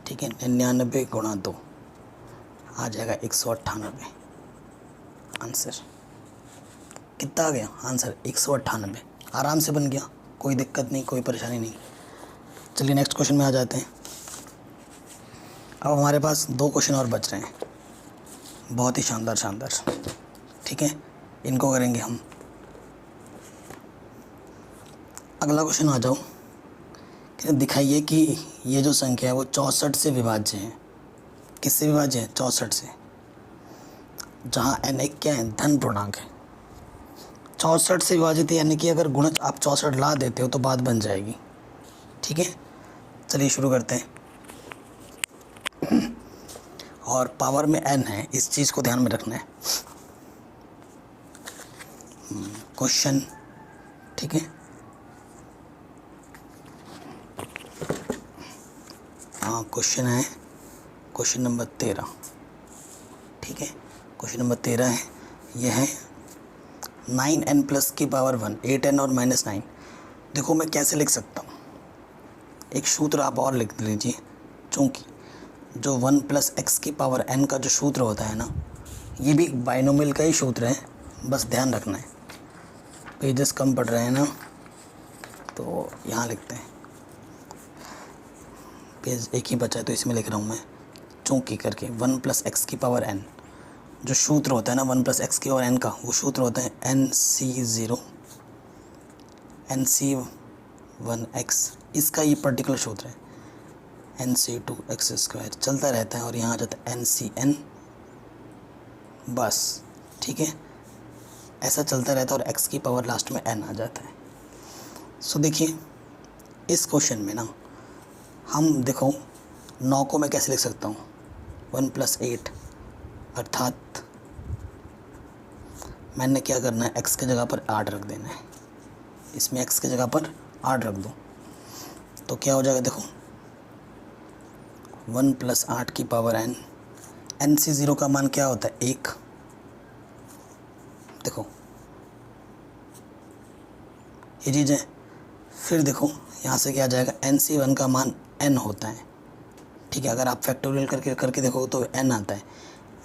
ठीक है, 99 गुणा 2 आ जाएगा 198। आंसर कितना आ गया, आंसर 198। आराम से बन गया, कोई दिक्कत नहीं, कोई परेशानी नहीं। चलिए नेक्स्ट क्वेश्चन में आ जाते हैं। अब हमारे पास 2 क्वेश्चन और बच रहे हैं, बहुत ही शानदार शानदार। ठीक है, इनको करेंगे हम। अगला क्वेश्चन आ जाओ कि दिखाइए कि ये जो संख्या है वो 64 से विभाज्य है। किससे विभाज्य है, 64 से, जहाँ n एक क्या है, धन पूर्णांक है। 64 से विभाजित है, यानी कि अगर गुणज आप 64 ला देते हो तो बात बन जाएगी। ठीक है, चलिए शुरू करते हैं। और पावर में n है, इस चीज़ को ध्यान में रखना है। क्वेश्चन, ठीक है, हाँ क्वेश्चन है, क्वेश्चन नंबर 13। ठीक है, क्वेश्चन नंबर 13 है, यह है 9n प्लस की पावर 1 8n और माइनस 9। देखो मैं कैसे लिख सकता हूँ, एक सूत्र आप और लिख लीजिए, चूँकि जो 1 प्लस एक्स की पावर n का जो सूत्र होता है ना, ये भी बाइनोमियल का ही सूत्र है, बस ध्यान रखना है। पेजेस कम पढ़ रहे हैं ना, तो यहाँ लिखते हैं, पेज एक ही बचा है तो इसमें लिख रहा हूँ मैं, चूँकि करके 1 प्लस एक्स की पावर n, जो सूत्र होता है ना 1 प्लस एक्स की पावर n का, वो सूत्र होता है NC0 NC1x, इसका ये पर्टिकुलर सूत्र है। NC2x स्क्वायर चलता रहता है और यहाँ आ जाता है NCN, बस। ठीक है, ऐसा चलता रहता है और x की पावर लास्ट में n आ जाता है। सो देखिए इस क्वेश्चन में ना, हम देखो 9 को मैं कैसे लिख सकता हूँ, 1 प्लस 8, अर्थात मैंने क्या करना है, x की जगह पर 8 रख देना है, इसमें x की जगह पर 8 रख दो, तो क्या हो जाएगा, देखो 1 + 8 की पावर n, NC0 का मान क्या होता है 1। देखो ये चीज़ है। फिर देखो यहाँ से क्या आ जाएगा, NC1 का मान n होता है, ठीक है। अगर आप फैक्टोरियल करके देखो तो n आता है।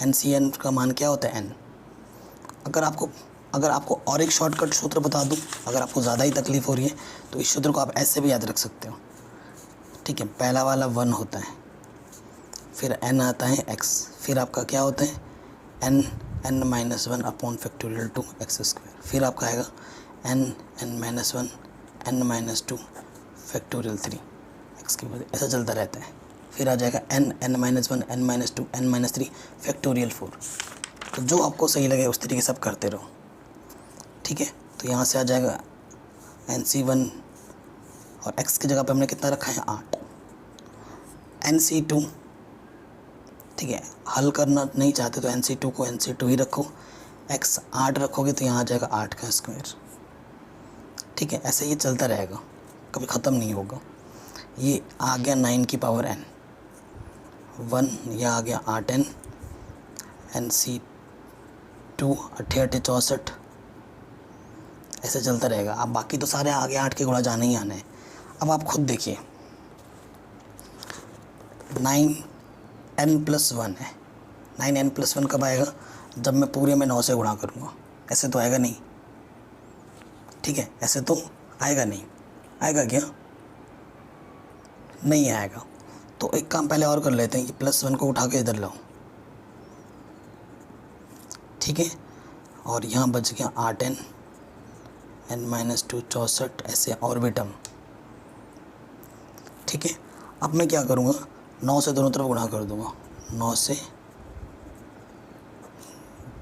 NCn का मान क्या होता है n। अगर आपको और एक शॉर्टकट सूत्र बता दूं, अगर आपको ज़्यादा ही तकलीफ़ हो रही है तो इस सूत्र को आप ऐसे भी याद रख सकते हो, ठीक है। पहला वाला 1 होता है, फिर n आता है x, फिर आपका क्या होता है n -1 अपॉन फैक्टोरियल 2 x², फिर आपका आएगा n -1 n -2 फैक्टोरियल 3 x की वजह, ऐसा चलता रहता है। फिर आ जाएगा n -1 n -2 n -3 फैक्टोरियल 4। तो जो आपको सही लगे उस तरीके से आप करते रहो, ठीक है। तो यहाँ से आ जाएगा NC1 और x की जगह पे हमने कितना रखा है 8, NC2, ठीक है। हल करना नहीं चाहते तो NC2 को NC2 ही रखो, x 8 रखोगे तो यहाँ आ जाएगा 8 का स्क्वायर, ठीक है। ऐसे ये चलता रहेगा, कभी ख़त्म नहीं होगा। ये आ गया 9 की पावर n, 1, यह आ गया 8n, NC2 8 64, ऐसे चलता रहेगा। अब बाकी तो सारे आगे 8 के गुणा जाने ही आने हैं। अब आप खुद देखिए 9n+1 है, 9n+1 कब आएगा, जब मैं पूरे में 9 से गुणा करूँगा। ऐसे तो आएगा नहीं, ठीक है। ऐसे तो आएगा नहीं, आएगा क्या, नहीं आएगा। तो एक काम पहले और कर लेते हैं कि +1 को उठा के इधर लाओ, ठीक है। और यहाँ बच गया 8n n -2 64, ऐसे और भी टर्म, ठीक है। अब मैं क्या करूँगा, 9 से दोनों तरफ गुणा कर दूँगा, 9 से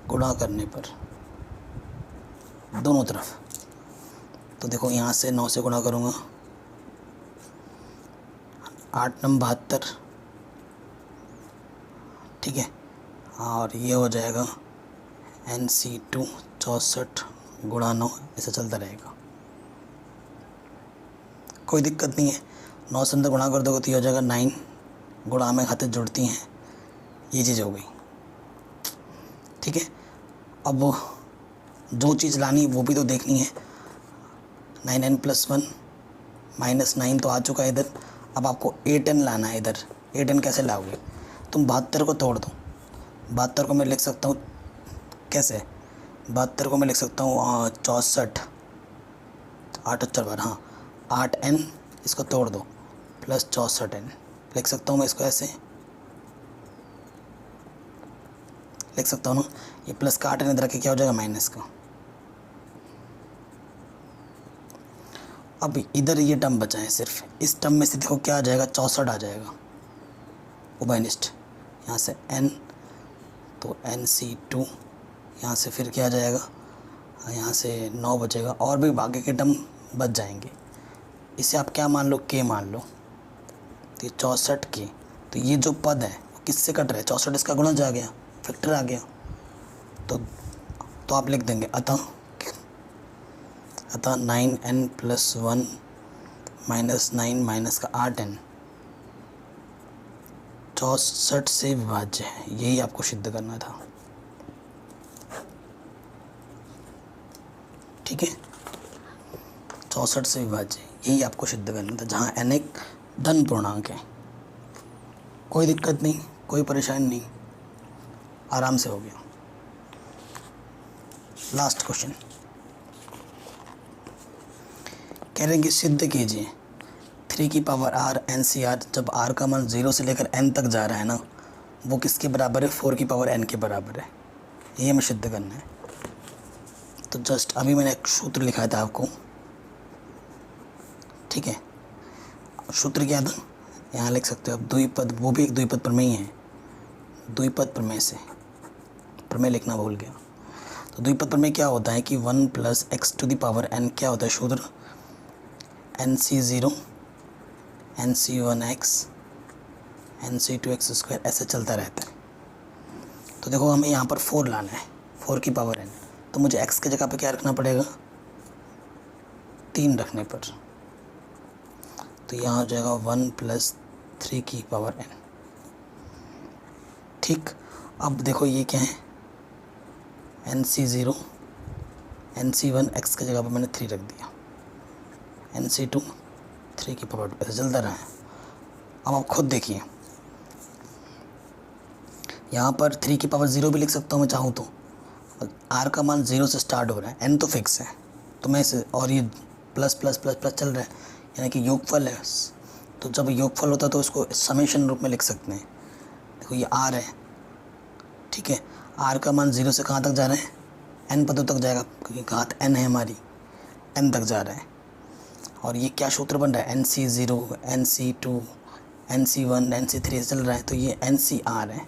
गुणा करने पर दोनों तरफ, तो देखो यहाँ से 9 से गुणा करूँगा, 8 9 72, ठीक है। और ये हो जाएगा NC2 64 गुणा 9, ऐसा चलता रहेगा, कोई दिक्कत नहीं है। 9 से अंदर गुणा कर दोगे तो ये हो जाएगा 9, गुणा में खाते जुड़ती हैं, ये चीज़ हो गई, ठीक है। अब जो चीज़ लानी वो भी तो देखनी है। 9n+1 -9 तो आ चुका है इधर। अब आपको 8n लाना है इधर। 8n कैसे लाओगे, तुम 72 को तोड़ दो। 72 को मैं लिख सकता हूँ कैसे, 72 को मैं लिख सकता हूँ 64, 8 4 बार, हाँ 8n, इसको तोड़ दो प्लस 64n, लिख सकता हूँ मैं इसको ऐसे, लिख सकता हूँ ना। ये प्लस का 8n इधर रखे क्या हो जाएगा माइनस का। अब इधर ये टर्म बचा है, सिर्फ इस टर्म में से देखो क्या आ जाएगा, 64 आ जाएगा उभयनिष्ठ। यहाँ से n, तो NC2, यहाँ से फिर क्या आ जाएगा, यहाँ से 9 बचेगा, और भी आगे के टर्म बच जाएंगे। इसे आप क्या मान लो, k मान लो, तो ये 64 k, तो ये जो पद है वो किससे कट रहा है, 64 इसका गुणज आ गया, फैक्टर आ गया। तो आप लिख देंगे अतः 9n+1 -9 माइनस का 8n 64 से विभाज्य है। यही आपको सिद्ध करना था, ठीक है। 64 से विभाज्य, यही आपको सिद्ध करना था, जहाँ n एक धन पूर्णांक है। कोई दिक्कत नहीं, कोई परेशानी नहीं, आराम से हो गया। लास्ट क्वेश्चन कह रहे हैं कि सिद्ध कीजिए 3 की पावर r NCr, जब r का मान 0 से लेकर n तक जा रहा है ना, वो किसके बराबर है, 4 की पावर n के बराबर है। ये हमें सिद्ध करना है। तो जस्ट अभी मैंने एक सूत्र लिखा था आपको, ठीक है। सूत्र क्या था, यहाँ लिख सकते हो आप, द्विपद, वो भी एक द्विपद प्रमेय ही है, द्विपद प्रमेय से, प्रमेय लिखना भूल गया। तो द्विपद प्रमेय क्या होता है कि 1 + x⁴n क्या होता है सूत्र, NC0 NC1x NC2x², ऐसे चलता रहता है। तो देखो हमें यहाँ पर 4 लाना है, 4 की पावर n, तो मुझे x की जगह पे क्या रखना पड़ेगा, 3 रखने पर, तो यहाँ हो जाएगा 1 + 3 की पावर n, ठीक, अब देखो ये क्या है, NC0 NC1 x की जगह पर मैंने 3 रख दिया, NC2 3 की पावर 2, ऐसे चलता रहा है। अब आप खुद देखिए, यहाँ पर 3 की पावर 0 भी लिख सकता हूँ मैं चाहूँ तो। r का मान 0 से स्टार्ट हो रहा है, n तो फिक्स है, तो मैं इसे, और ये प्लस प्लस प्लस प्लस चल रहा है, यानी कि योगफल है। तो जब योगफल होता है तो इसको समेशन रूप में लिख सकते हैं। देखो ये r है, ठीक है, r का मान 0 से कहाँ तक जा रहा है, n पदों तक जाएगा, क्योंकि घात n है हमारी, n तक जा रहा है। और ये क्या सूत्र बन रहा है, NC0 NC2 NC1 NC3 चल रहा है, तो ये NCR है।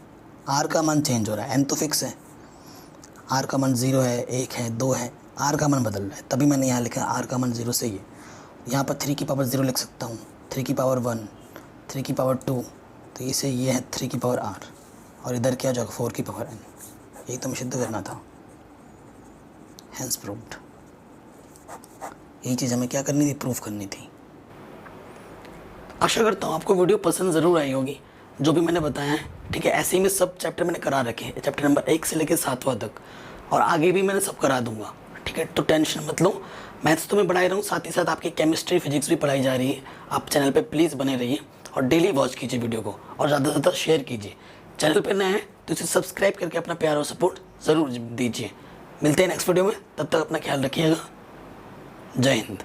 r का मान चेंज हो रहा है, n तो फिक्स है, r का मान 0 है, 1 है, 2 है, r का मान बदल रहा है, तभी मैंने यहाँ लिखा है r का मान 0 से ही है। यहाँ पर 3 की पावर 0 लिख सकता हूँ, 3 की पावर 1, 3 की पावर 2, तो इसे ये है 3 की पावर r, और इधर क्या हो जाएगा 4 की पावर n। यही तो हमें सिद्ध करना था, हैंस प्रूव्ड। यही चीज़ हमें क्या करनी थी, प्रूफ करनी थी। आशा करता हूँ आपको वीडियो पसंद ज़रूर आई होगी, जो भी मैंने बताया है, ठीक है। ऐसे ही में सब चैप्टर मैंने करा रखे हैं, चैप्टर नंबर 1 से लेकर 7वां तक, और आगे भी मैंने सब करा दूंगा, ठीक है। तो टेंशन मत लो, मैथ्स तो मैं पढ़ाई रहा हूँ, साथ ही साथ आपकी केमिस्ट्री फिजिक्स भी पढ़ाई जा रही है। आप चैनल पर प्लीज़ बने रहिए और डेली वॉच कीजिए वीडियो को, और ज़्यादा से ज़्यादा शेयर कीजिए। चैनल पर नए हैं तो इसे सब्सक्राइब करके अपना प्यार और सपोर्ट ज़रूर दीजिए। मिलते हैं नेक्स्ट वीडियो में, तब तक अपना ख्याल रखिएगा। जय हिंद।